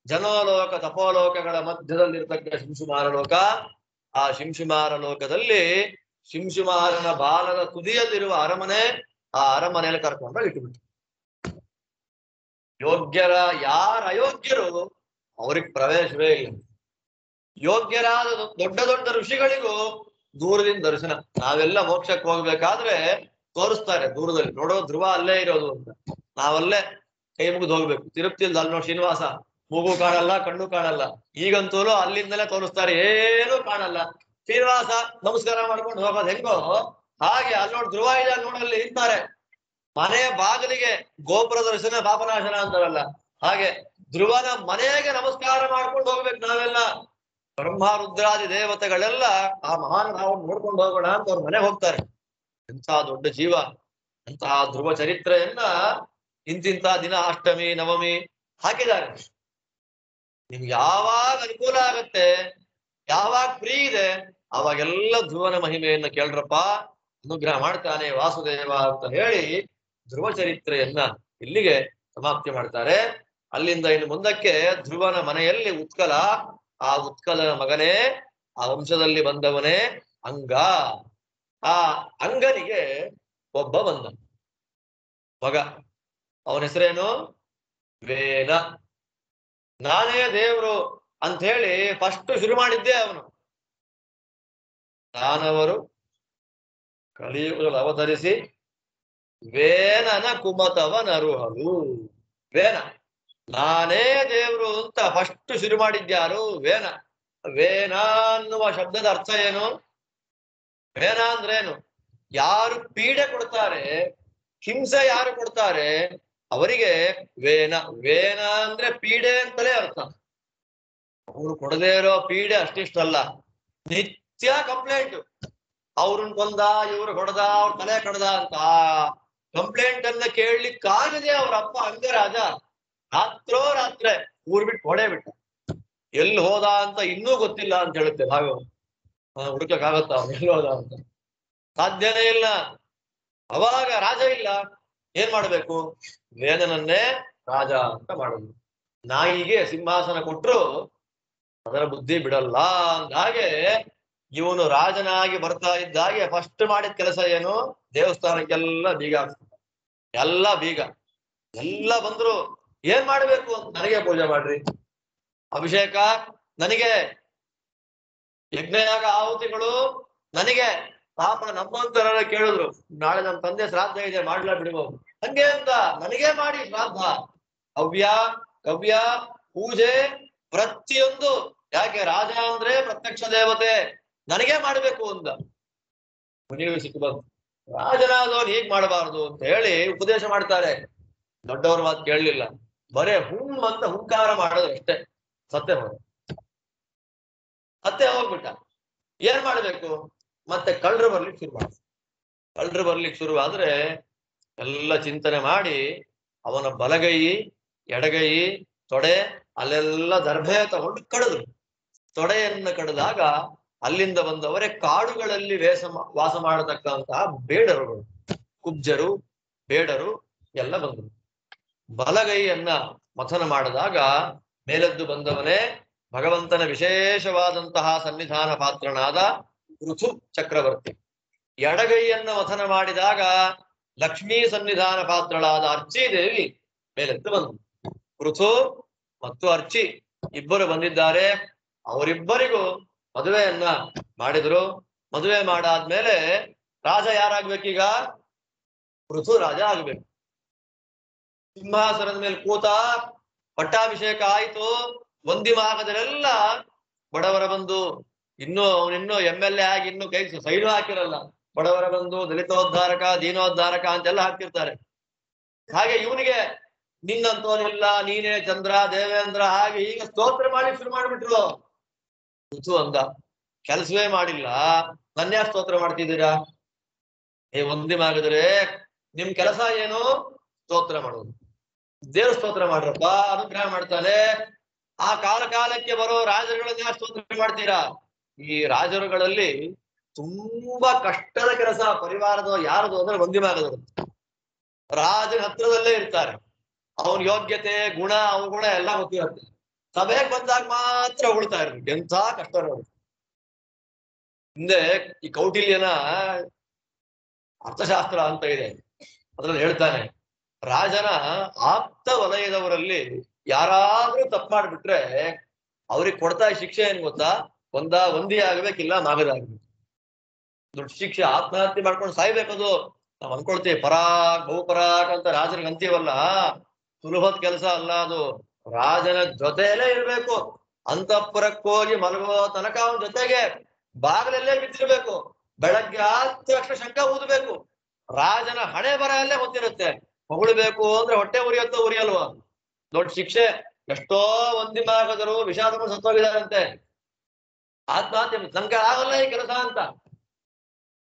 ಜನೋಲೋಕ ತಪೋಲೋಕಗಳ ಮಧ್ಯದಲ್ಲಿರ್ತಕ್ಕ ಶಿಂಶುಮಾರ ಲೋಕ. ಆ ಶಿಂಶುಮಾರ ಲೋಕದಲ್ಲಿ ಶಿಂಶುಮಾರನ ಬಾಲದ ತುದಿಯಲ್ಲಿರುವ ಅರಮನೆ, ಆ ಅರಮನೆಯಲ್ಲಿ ಕರ್ಕೊಂಡು ಇಟ್ಟುಬಿಟ್ಟು, ಯೋಗ್ಯರ ಯಾರ ಅಯೋಗ್ಯರು ಅವ್ರಿಗೆ ಪ್ರವೇಶವೇ ಇಲ್ಲ. ಯೋಗ್ಯರಾದ ದೊಡ್ಡ ದೊಡ್ಡ ಋಷಿಗಳಿಗೂ ದೂರದಿಂದ ದರ್ಶನ. ನಾವೆಲ್ಲ ಮೋಕ್ಷಕ್ಕೆ ಹೋಗ್ಬೇಕಾದ್ರೆ ತೋರಿಸ್ತಾರೆ ದೂರದಲ್ಲಿ, ನೋಡೋ ಧ್ರುವ ಅಲ್ಲೇ ಇರೋದು ಅಂತ. ನಾವಲ್ಲೇ ಕೈ ಮುಗಿದು ಹೋಗ್ಬೇಕು. ತಿರುಪ್ತಿಯಲ್ಲಿ ಅಲ್ಲಿ ನೋಡಿ ಶ್ರೀನಿವಾಸ, ಮೂಗು ಕಾಣಲ್ಲ, ಕಣ್ಣು ಕಾಣಲ್ಲ. ಈಗಂತೂ ಅಲ್ಲಿಂದಲೇ ತೋರಿಸ್ತಾರೆ, ಏನೂ ಕಾಣಲ್ಲ. ಶ್ರೀನಿವಾಸ ನಮಸ್ಕಾರ ಮಾಡ್ಕೊಂಡು ಹೋಗೋದು ಹೆಂಗೋ ಹಾಗೆ ಅಲ್ಲಿ ನೋಡಿ ಧ್ರುವ ಇದೆ, ನೋಡಲ್ಲಿ ಇರ್ತಾರೆ. ಮನೆಯ ಬಾಗಿಲಿಗೆ ಗೋಪುರ ದರ್ಶನ ಪಾಪನಾಶನ ಅಂತಾರಲ್ಲ, ಹಾಗೆ ಧ್ರುವನ ಮನೆಗೆ ನಮಸ್ಕಾರ ಮಾಡ್ಕೊಂಡು ಹೋಗ್ಬೇಕು ನಾವೆಲ್ಲ. ಬ್ರಹ್ಮ ರುದ್ರಾದಿ ದೇವತೆಗಳೆಲ್ಲ ಆ ಮಹಾನ್ ಭಾವವನ್ನು ನೋಡ್ಕೊಂಡು ಹೋಗೋಣ ಅಂತ ಅವ್ರ ಮನೆಗೆ ಹೋಗ್ತಾರೆ. ಎಂಥ ದೊಡ್ಡ ಜೀವ. ಅಂತಹ ಧ್ರುವ ಚರಿತ್ರೆಯನ್ನ ಇಂತಿಂತ ದಿನ ಅಷ್ಟಮಿ ನವಮಿ ಹಾಕಿದ್ದಾರೆ. ನಿಮ್ಗೆ ಯಾವಾಗ ಅನುಕೂಲ ಆಗತ್ತೆ, ಯಾವಾಗ ಫ್ರೀ ಇದೆ, ಅವಾಗೆಲ್ಲ ಧ್ರುವನ ಮಹಿಮೆಯನ್ನ ಕೇಳ್ರಪ್ಪ, ಅನುಗ್ರಹ ಮಾಡ್ತಾನೆ ವಾಸುದೇವ ಅಂತ ಹೇಳಿ ಧ್ರುವ ಚರಿತ್ರೆಯನ್ನ ಇಲ್ಲಿಗೆ ಸಮಾಪ್ತಿ ಮಾಡ್ತಾರೆ. ಅಲ್ಲಿಂದ ಇನ್ನು ಮುಂದಕ್ಕೆ ಧ್ರುವನ ಮನೆಯಲ್ಲಿ ಉತ್ಕಲ, ಆ ಉತ್ಕಲನ ಮಗನೇ, ಆ ವಂಶದಲ್ಲಿ ಬಂದವನೇ ಅಂಗ. ಆ ಅಂಗನಿಗೆ ಒಬ್ಬ ಬಂದ ಮಗ, ಅವನ ಹೆಸರೇನು? ವೇನ. ನಾನೇ ದೇವ್ರು ಅಂತ ಹೇಳಿ ಫಸ್ಟ್ ಶುರು ಮಾಡಿದ್ದೆ ಅವನು. ದಾನವರು ಕಲಿಯುಗದಲ್ಲಿ ಅವತರಿಸಿ ವೇನನ ಕುಮತವ ನರುಹಲು. ವೇನ, ನಾನೇ ದೇವ್ರು ಅಂತ ಫಸ್ಟ್ ಶುರು ಮಾಡಿದ್ಯಾರು? ವೇನ. ವೇನ ಅನ್ನುವ ಶಬ್ದದ ಅರ್ಥ ಏನು? ವೇನ ಅಂದ್ರೇನು? ಯಾರು ಪೀಡೆ ಕೊಡ್ತಾರೆ, ಹಿಂಸೆ ಯಾರು ಕೊಡ್ತಾರೆ ಅವರಿಗೆ ವೇನ. ವೇನ ಅಂದ್ರೆ ಪೀಡೆ ಅಂತಲೇ ಅರ್ಥ. ಅವ್ರು ಕೊಡದೇ ಇರೋ ಪೀಡೆ ಅಷ್ಟಿಷ್ಟಲ್ಲ, ನಿತ್ಯ ಕಂಪ್ಲೇಂಟ್. ಅವ್ರನ್ನ ಕೊಂದ, ಇವ್ರು ಹೊಡೆದ, ಅವ್ರ ತಲೆ ಕಡ್ದ ಅಂತ ಕಂಪ್ಲೇಂಟ್ ಅನ್ನ ಕೇಳಲಿಕ್ಕಾಗದೆ ಅವ್ರ ಅಪ್ಪ ಅಂಗರಾಜ ರಾತ್ರೋ ರಾತ್ರೆ ಊರ್ ಬಿಟ್ಟು ಹೊಡೆ ಬಿಟ್ಟ. ಎಲ್ಲಿ ಹೋದ ಅಂತ ಇನ್ನೂ ಗೊತ್ತಿಲ್ಲ ಅಂತ ಹೇಳುತ್ತೆ ಭಾಗವತ. ಹುಡುಕಕ್ಕಾಗತ್ತ ಅವ್ನು ಎಲ್ಲಿ ಹೋದ ಅಂತ? ಸಾಧ್ಯನೇ ಇಲ್ಲ. ಅವಾಗ ರಾಜ ಇಲ್ಲ, ಏನ್ ಮಾಡ್ಬೇಕು? ವೇದನನ್ನೇ ರಾಜ ಅಂತ ಮಾಡುದು. ನಾಯಿಗೆ ಸಿಂಹಾಸನ ಕೊಟ್ರು ಅದರ ಬುದ್ಧಿ ಬಿಡಲ್ಲ ಅಂದ ಹಾಗೆ ಇವನು ರಾಜನಾಗಿ ಬರ್ತಾ ಇದ್ದಾಗೆ ಫಸ್ಟ್ ಮಾಡಿದ ಕೆಲಸ ಏನು? ದೇವಸ್ಥಾನಕ್ಕೆಲ್ಲ ಬೀಗ ಹಾಕ್ಸ್ತಾರೆ. ಎಲ್ಲ ಬೀಗ ಎಲ್ಲ ಬಂದ್ರು ಏನ್ ಮಾಡ್ಬೇಕು ಅಂತ, ನನಗೆ ಪೂಜೆ ಮಾಡ್ರಿ, ಅಭಿಷೇಕ ನನಗೆ, ಯಜ್ಞಯಾಗ ಆಹುತಿಗಳು ನನಗೆ. ಪಾಪ ನಮ್ಮಂತರೆಲ್ಲ ಕೇಳಿದ್ರು, ನಾಳೆ ನಮ್ಮ ತಂದೆ ಶ್ರಾದ್ದ ಇದೆ ಮಾಡ್ಲಾ ಬಿಡ್ಬೋದು, ಹಂಗೆ ಅಂತ ನನಗೇ ಮಾಡಿ ಶ್ರಾದ್ದ, ಹವ್ಯ ಕವ್ಯ ಪೂಜೆ ಪ್ರತಿಯೊಂದು. ಯಾಕೆ? ರಾಜ ಅಂದ್ರೆ ಪ್ರತ್ಯಕ್ಷ ದೇವತೆ, ನನಗೇ ಮಾಡ್ಬೇಕು ಅಂದ. ಮುನಿಗೆ ಸಿಟ್ಟು ಬಂತು, ರಾಜನಾದವನು ಹೀಗ್ ಮಾಡಬಾರ್ದು ಅಂತ ಹೇಳಿ ಉಪದೇಶ ಮಾಡ್ತಾರೆ. ದೊಡ್ಡವ್ರ ಮಾತು ಕೇಳಲಿಲ್ಲ, ಬರೇ ಹುಮ್ ಅಂತ ಹುಂಕಾರ ಮಾಡೋದು ಅಷ್ಟೇ. ಸತ್ಯ ಹೋದ, ಸತ್ಯ ಹೋಗ್ಬಿಟ್ಟ. ಏನ್ ಮಾಡ್ಬೇಕು? ಮತ್ತೆ ಕಳ್ಳರು ಬರ್ಲಿಕ್ಕೆ ಶುರು ಮಾಡ. ಕಳ್ಳರು ಬರ್ಲಿಕ್ಕೆ ಶುರು ಆದ್ರೆ ಎಲ್ಲ ಚಿಂತನೆ ಮಾಡಿ ಅವನ ಬಲಗೈ, ಎಡಗೈ, ತೊಡೆ ಅಲ್ಲೆಲ್ಲ ದರ್ಭೆ ತಗೊಂಡು ಕಡಿದ್ರು. ತೊಡೆಯನ್ನು ಕಡಿದಾಗ ಅಲ್ಲಿಂದ ಬಂದವರೇ ಕಾಡುಗಳಲ್ಲಿ ವಾಸ ಮಾಡತಕ್ಕಂತಹ ಬೇಡರುಗಳು, ಕುಬ್ಜರು, ಬೇಡರು ಎಲ್ಲ ಬಂದರು. ಬಲಗೈಯನ್ನ ಮಥನ ಮಾಡಿದಾಗ ಮೇಲೆದ್ದು ಬಂದವನೇ ಭಗವಂತನ ವಿಶೇಷವಾದಂತಹ ಸನ್ನಿಧಾನ ಪಾತ್ರನಾದ ಪೃಥು ಚಕ್ರವರ್ತಿ. ಎಡಗೈಯನ್ನ ಮಥನ ಮಾಡಿದಾಗ ಲಕ್ಷ್ಮೀ ಸನ್ನಿಧಾನ ಪಾತ್ರಳಾದ ಅರ್ಚಿದೇವಿ ಮೇಲೆದ್ದು ಬಂದರು. ಪೃಥು ಮತ್ತು ಅರ್ಚಿ ಇಬ್ಬರು ಬಂದಿದ್ದಾರೆ. ಅವರಿಬ್ಬರಿಗೂ ಮದುವೆಯನ್ನ ಮಾಡಿದ್ರು. ಮದುವೆ ಮಾಡಾದ್ಮೇಲೆ ರಾಜ ಯಾರಾಗ್ಬೇಕೀಗ? ಪೃಥು ರಾಜ ಆಗ್ಬೇಕು. ಸಿಂಹಾಸನದ ಮೇಲೆ ಕೂತ, ಪಟ್ಟಾಭಿಷೇಕ ಆಯ್ತು. ವಂದಿಮಾಗದರೆಲ್ಲ ಬಡವರ ಬಂಧು, ಅವನಿನ್ನೂ MLA ಆಗಿ ಇನ್ನೂ ಕೈ ಸೈನು ಹಾಕಿರಲ್ಲ. ಬಡವರ ಬಂಧು, ದಲಿತೋದ್ಧಾರಕ, ದೀನೋದ್ಧಾರಕ ಅಂತೆಲ್ಲ ಹಾಕ್ತಿರ್ತಾರೆ. ಹಾಗೆ ಇವನಿಗೆ ನಿನ್ನಂತೋನಿಲ್ಲ, ನೀನೇ ಚಂದ್ರ, ದೇವೇಂದ್ರ, ಹಾಗೆ ಈಗ ಸ್ತೋತ್ರ ಮಾಡಿ ಶುರು ಮಾಡಿಬಿಟ್ರು. ಋತು ಅಂದ, ಕೆಲಸವೇ ಮಾಡಿಲ್ಲ, ನನ್ಯಾಕೆ ಸ್ತೋತ್ರ ಮಾಡ್ತಿದ್ದೀರಾ? ವಂದಿಮಾಗದ್ರೆ ನಿಮ್ ಕೆಲಸ ಏನು? ಸ್ತೋತ್ರ ಮಾಡೋದು. ದೇವ್ರ ಸ್ತೋತ್ರ ಮಾಡ್ರಪ್ಪ, ಅನುಗ್ರಹ ಮಾಡ್ತಾನೆ. ಆ ಕಾಲಕ್ಕೆ ಬರೋ ರಾಜರುಗಳನ್ನ ಸ್ತೋತ್ರ ಮಾಡ್ತೀರಾ? ಈ ರಾಜರುಗಳಲ್ಲಿ ತುಂಬಾ ಕಷ್ಟದ ಕೆಲಸ ಪರಿವಾರದ ಯಾರದು ಅಂದ್ರೆ ವಂದಿಮಾಗದರು. ರಾಜನ ಹತ್ರದಲ್ಲೇ ಇರ್ತಾರೆ. ಅವನ ಯೋಗ್ಯತೆ, ಗುಣ, ಅವಗುಣ ಎಲ್ಲ ಗೊತ್ತಿರುತ್ತೆ. ಸಭೆಗೆ ಬಂದಾಗ ಮಾತ್ರ ಉಳ್ತಾ ಇರ್ಬೇಕು. ಎಂಥ ಕಷ್ಟ ನೋಡಿ. ಹಿಂದೆ ಈ ಕೌಟಿಲ್ಯನ ಅರ್ಥಶಾಸ್ತ್ರ ಅಂತ ಇದೆ, ಅದ್ರಲ್ಲಿ ಹೇಳ್ತಾನೆ, ರಾಜನ ಆಪ್ತ ವಲಯದವರಲ್ಲಿ ಯಾರಾದ್ರೂ ತಪ್ಪು ಮಾಡ್ಬಿಟ್ರೆ ಅವ್ರಿಗೆ ಕೊಡ್ತಾ ಶಿಕ್ಷೆ ಏನ್ ಗೊತ್ತಾ? ಒಂದಿ ಆಗ್ಬೇಕಿಲ್ಲ, ಮಾಗದಾಗ್ಬೇಕು. ದೊಡ್ಡ ಶಿಕ್ಷೆ. ಆತ್ಮಹತ್ಯೆ ಮಾಡ್ಕೊಂಡು ಸಾಯ್ಬೇಕದು. ನಾವ್ ಅನ್ಕೊಳ್ತೀವಿ ಪರಾಕ್ ಬಹುಪರಾಕ್ ಅಂತ ರಾಜನಿಗೆ ಅಂತೀವಲ್ಲ, ಸುಲಭದ ಕೆಲಸ ಅಲ್ಲ ಅದು. ರಾಜನ ಜೊತೆಯಲ್ಲೇ ಇರ್ಬೇಕು. ಅಂತಃಪುರಕ್ಕೋಗಿ ಮಲಗುವ ತನಕ ಅವನ ಜೊತೆಗೆ ಬಾಗಿಲಲ್ಲೇ ಬಿದ್ದಿರ್ಬೇಕು. ಬೆಳಗ್ಗೆ ಆದ ತಕ್ಷಣ ಶಂಕ ಊದಬೇಕು. ರಾಜನ ಹಣೆ ಬರ ಅಲ್ಲೇ ಗೊತ್ತಿರುತ್ತೆ. ಹೊಗಳ್ಬೇಕು ಅಂದ್ರೆ ಹೊಟ್ಟೆ ಉರಿಯತ್ತೋ ಉರಿಯಲ್ವಾ? ದೊಡ್ಡ ಶಿಕ್ಷೆ. ಎಷ್ಟೋ ವಂದಿಮಾಗದರು ವಿಷಾದ ಸತ್ತೋಗಿದಾರಂತೆ. ಆತ್ಮಹತ್ಯೆ, ನಂಗೆ ಆಗಲ್ಲ ಈ ಕೆಲಸ ಅಂತ.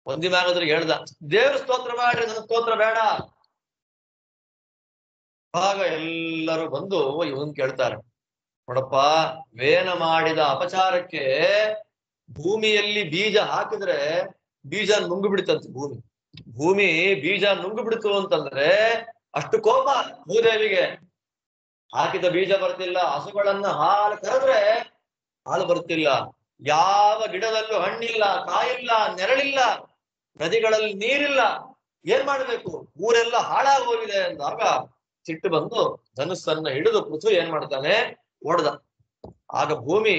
ಒಂದಿಮಾಗದ್ರಿಗೆ ಹೇಳ್ದ, ದೇವ್ರ ಸ್ತೋತ್ರ ಮಾಡ್ರಿ, ನನ್ನ ಸ್ತೋತ್ರ ಬೇಡ. ಆಗ ಎಲ್ಲರೂ ಬಂದು ಇವನ್ ಕೇಳ್ತಾರೆ, ನೋಡಪ್ಪ, ವೇನ ಮಾಡಿದ ಅಪಚಾರಕ್ಕೆ ಭೂಮಿಯಲ್ಲಿ ಬೀಜ ಹಾಕಿದ್ರೆ ಬೀಜ ನುಂಗು ಬಿಡ್ತಂತೆ. ಭೂಮಿ ಬೀಜ ನುಂಗು ಬಿಡ್ತು ಅಂತಂದ್ರೆ ಅಷ್ಟು ಕೋಪ ಭೂದೇವಿಗೆ. ಹಾಕಿದ ಬೀಜ ಬರ್ತಿಲ್ಲ, ಹಸುಗಳನ್ನ ಹಾಲು ಕರೆದ್ರೆ ಹಾಲು ಬರ್ತಿಲ್ಲ, ಯಾವ ಗಿಡದಲ್ಲೂ ಹಣ್ಣಿಲ್ಲ, ಕಾಯಿಲ್ಲ, ನೆರಳಿಲ್ಲ, ನದಿಗಳಲ್ಲಿ ನೀರಿಲ್ಲ, ಏನ್ ಮಾಡ್ಬೇಕು, ಊರೆಲ್ಲ ಹಾಳಾಗಿ ಹೋಗಿದೆ ಅಂದಾಗ ಸಿಟ್ಟು ಬಂದು ಧನುಸ್ಸನ್ನ ಹಿಡಿದು ಪೃಥ್ವಿ ಏನ್ ಮಾಡ್ತಾನೆ, ಓಡ್ದ. ಆಗ ಭೂಮಿ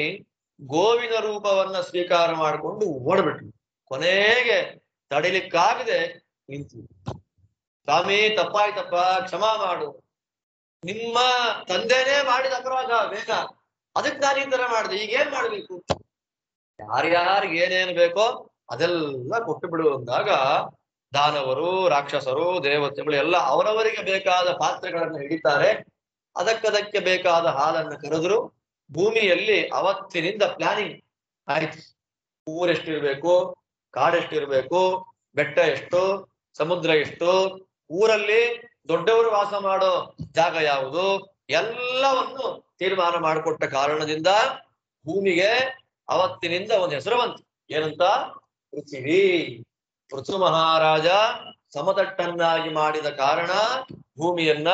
ಗೋವಿನ ರೂಪವನ್ನ ಸ್ವೀಕಾರ ಮಾಡಿಕೊಂಡು ಓಡ್ಬಿಟ್ಲು. ಕೊನೆಗೆ ತಡಿಲಿಕ್ಕಾಗದೆ ನಿಂತು, ಸ್ವಾಮಿ ತಪ್ಪಾಯ್ತಪ್ಪ, ಕ್ಷಮಾ ಮಾಡು, ನಿಮ್ಮ ತಂದೆನೇ ಮಾಡಿದ ಅಪರಾಧ ವೇಗ, ಅದಕ್ಕೆ ನಾನು ಈ ತರ ಮಾಡಿದೆ, ಈಗ ಏನ್ ಮಾಡ್ಬೇಕು, ಯಾರ್ಯಾರಿಗೆ ಏನೇನು ಬೇಕೋ ಅದೆಲ್ಲ ಕೊಟ್ಟು ಬಿಡು ಅಂದಾಗ ದಾನವರು, ರಾಕ್ಷಸರು, ದೇವತೆಗಳು ಎಲ್ಲ ಅವರವರಿಗೆ ಬೇಕಾದ ಪಾತ್ರೆಗಳನ್ನು ಹಿಡಿತಾರೆ. ಅದಕ್ಕದಕ್ಕೆ ಬೇಕಾದ ಹಾಲನ್ನು ಕರೆದ್ರು. ಭೂಮಿಯಲ್ಲಿ ಅವತ್ತಿನಿಂದ ಪ್ಲಾನಿಂಗ್ ಆಯ್ತು. ಊರೆಷ್ಟಿರ್ಬೇಕು, ಕಾಡೆಷ್ಟಿರ್ಬೇಕು, ಬೆಟ್ಟ ಎಷ್ಟು, ಸಮುದ್ರ ಎಷ್ಟು, ಊರಲ್ಲಿ ದೊಡ್ಡವರು ವಾಸ ಮಾಡೋ ಜಾಗ ಯಾವುದು, ಎಲ್ಲವನ್ನು ತೀರ್ಮಾನ ಮಾಡಿಕೊಟ್ಟ ಕಾರಣದಿಂದ ಭೂಮಿಗೆ ಅವತ್ತಿನಿಂದ ಒಂದು ಹೆಸರು ಬಂತು. ಏನಂತ? ಪೃಥ್ವಿ. ಪೃಥು ಮಹಾರಾಜ ಸಮತಟ್ಟನ್ನಾಗಿ ಮಾಡಿದ ಕಾರಣ ಭೂಮಿಯನ್ನ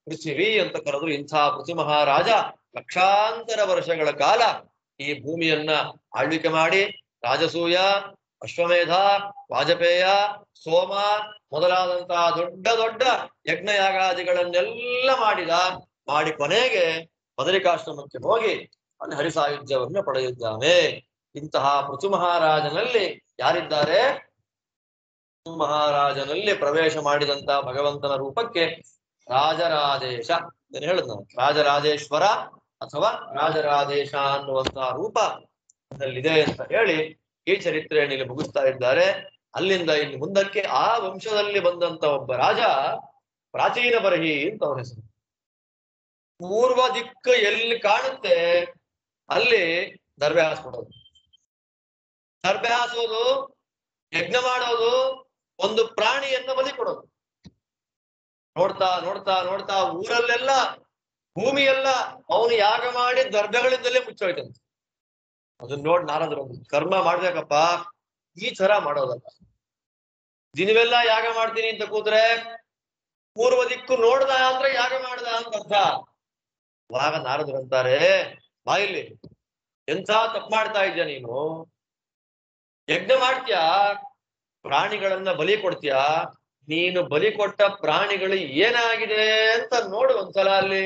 ಪೃಥ್ವಿ ಅಂತ ಕರೆದ್ರು. ಇಂಥ ಪೃಥು ಮಹಾರಾಜ ಲಕ್ಷಾಂತರ ವರ್ಷಗಳ ಕಾಲ ಈ ಭೂಮಿಯನ್ನ ಆಳ್ವಿಕೆ ಮಾಡಿ ರಾಜಸೂಯ, ಅಶ್ವಮೇಧ, ವಾಜಪೇಯ, ಸೋಮ ಮೊದಲಾದಂತಹ ದೊಡ್ಡ ದೊಡ್ಡ ಯಜ್ಞಯಾಗಾದಿಗಳನ್ನೆಲ್ಲ ಮಾಡಿ ಕೊನೆಗೆ ಬದರಿಕಾಶ್ರಮಕ್ಕೆ ಹೋಗಿ ಅಲ್ಲಿ ಹರಿಸಾಯುಜ್ಯವನ್ನು ಪಡೆದಿದ್ದಾನೆ. ಇಂತಹ ಪೃಥು ಮಹಾರಾಜನಲ್ಲಿ ಯಾರಿದ್ದಾರೆ? ಪೃಥು ಮಹಾರಾಜನಲ್ಲಿ ಪ್ರವೇಶ ಮಾಡಿದಂತಹ ಭಗವಂತನ ರೂಪಕ್ಕೆ ರಾಜರಾಜೇಶ ಏನು ಹೇಳುದು ನಾವು, ರಾಜರಾಜೇಶ್ವರ ಅಥವಾ ರಾಜರಾಜೇಶ ಅನ್ನುವಂತಹ ರೂಪ ಅದರಲ್ಲಿದೆ ಅಂತ ಹೇಳಿ ಈ ಚರಿತ್ರೆಯನ್ನು ಇಲ್ಲಿ ಮುಗಿಸ್ತಾ ಇದ್ದಾರೆ. ಅಲ್ಲಿಂದ ಇಲ್ಲಿ ಮುಂದಕ್ಕೆ ಆ ವಂಶದಲ್ಲಿ ಬಂದಂತ ಒಬ್ಬ ರಾಜ ಪ್ರಾಚೀನ ಬರಹಿ ಅಂತ ಅವನ ಹೆಸರು. ಪೂರ್ವ ದಿಕ್ಕು ಎಲ್ಲಿ ಕಾಣುತ್ತೆ ಅಲ್ಲಿ ದರ್ಬೆ ಹಾಸ್ಬಿಡೋದು, ದರ್ಬೆ ಹಾಸೋದು, ಯಜ್ಞ ಮಾಡೋದು, ಒಂದು ಪ್ರಾಣಿಯನ್ನ ಬಲಿ ಕೊಡೋದು. ನೋಡ್ತಾ ನೋಡ್ತಾ ನೋಡ್ತಾ ಊರಲ್ಲೆಲ್ಲ, ಭೂಮಿಯೆಲ್ಲ ಅವನು ಯಾಗ ಮಾಡಿ ದರ್ಬೆಗಳಿಂದಲೇ ಮುಚ್ಚೋಯ್ತಂತೆ. ಅದನ್ನ ನೋಡಿ ನಾರದ್ರು, ಕರ್ಮ ಮಾಡ್ಬೇಕಪ್ಪ, ಈ ತರ ಮಾಡೋದಲ್ಲ, ದಿನವೆಲ್ಲ ಯಾಗ ಮಾಡ್ತೀನಿ ಅಂತ ಕೂತ್ರೆ ಪೂರ್ವ ದಿಕ್ಕು ನೋಡ್ದ ಅಂದ್ರೆ ಯಾಗ ಮಾಡ್ದ ಅಂತ ಅರ್ಥ. ಆಗ ನಾರದ್ರು ಅಂತಾರೆ, ಬಾಯಿಲಿ ಎಂಥ ತಪ್ಪು ಮಾಡ್ತಾ ಇದ್ಯಾ ನೀನು, ಯಜ್ಞ ಮಾಡ್ತೀಯಾ, ಪ್ರಾಣಿಗಳನ್ನ ಬಲಿ ಕೊಡ್ತೀಯಾ, ನೀನು ಬಲಿ ಕೊಟ್ಟ ಪ್ರಾಣಿಗಳು ಏನಾಗಿದೆ ಅಂತ ನೋಡು ಒಂದ್ಸಲ ಅಲ್ಲಿ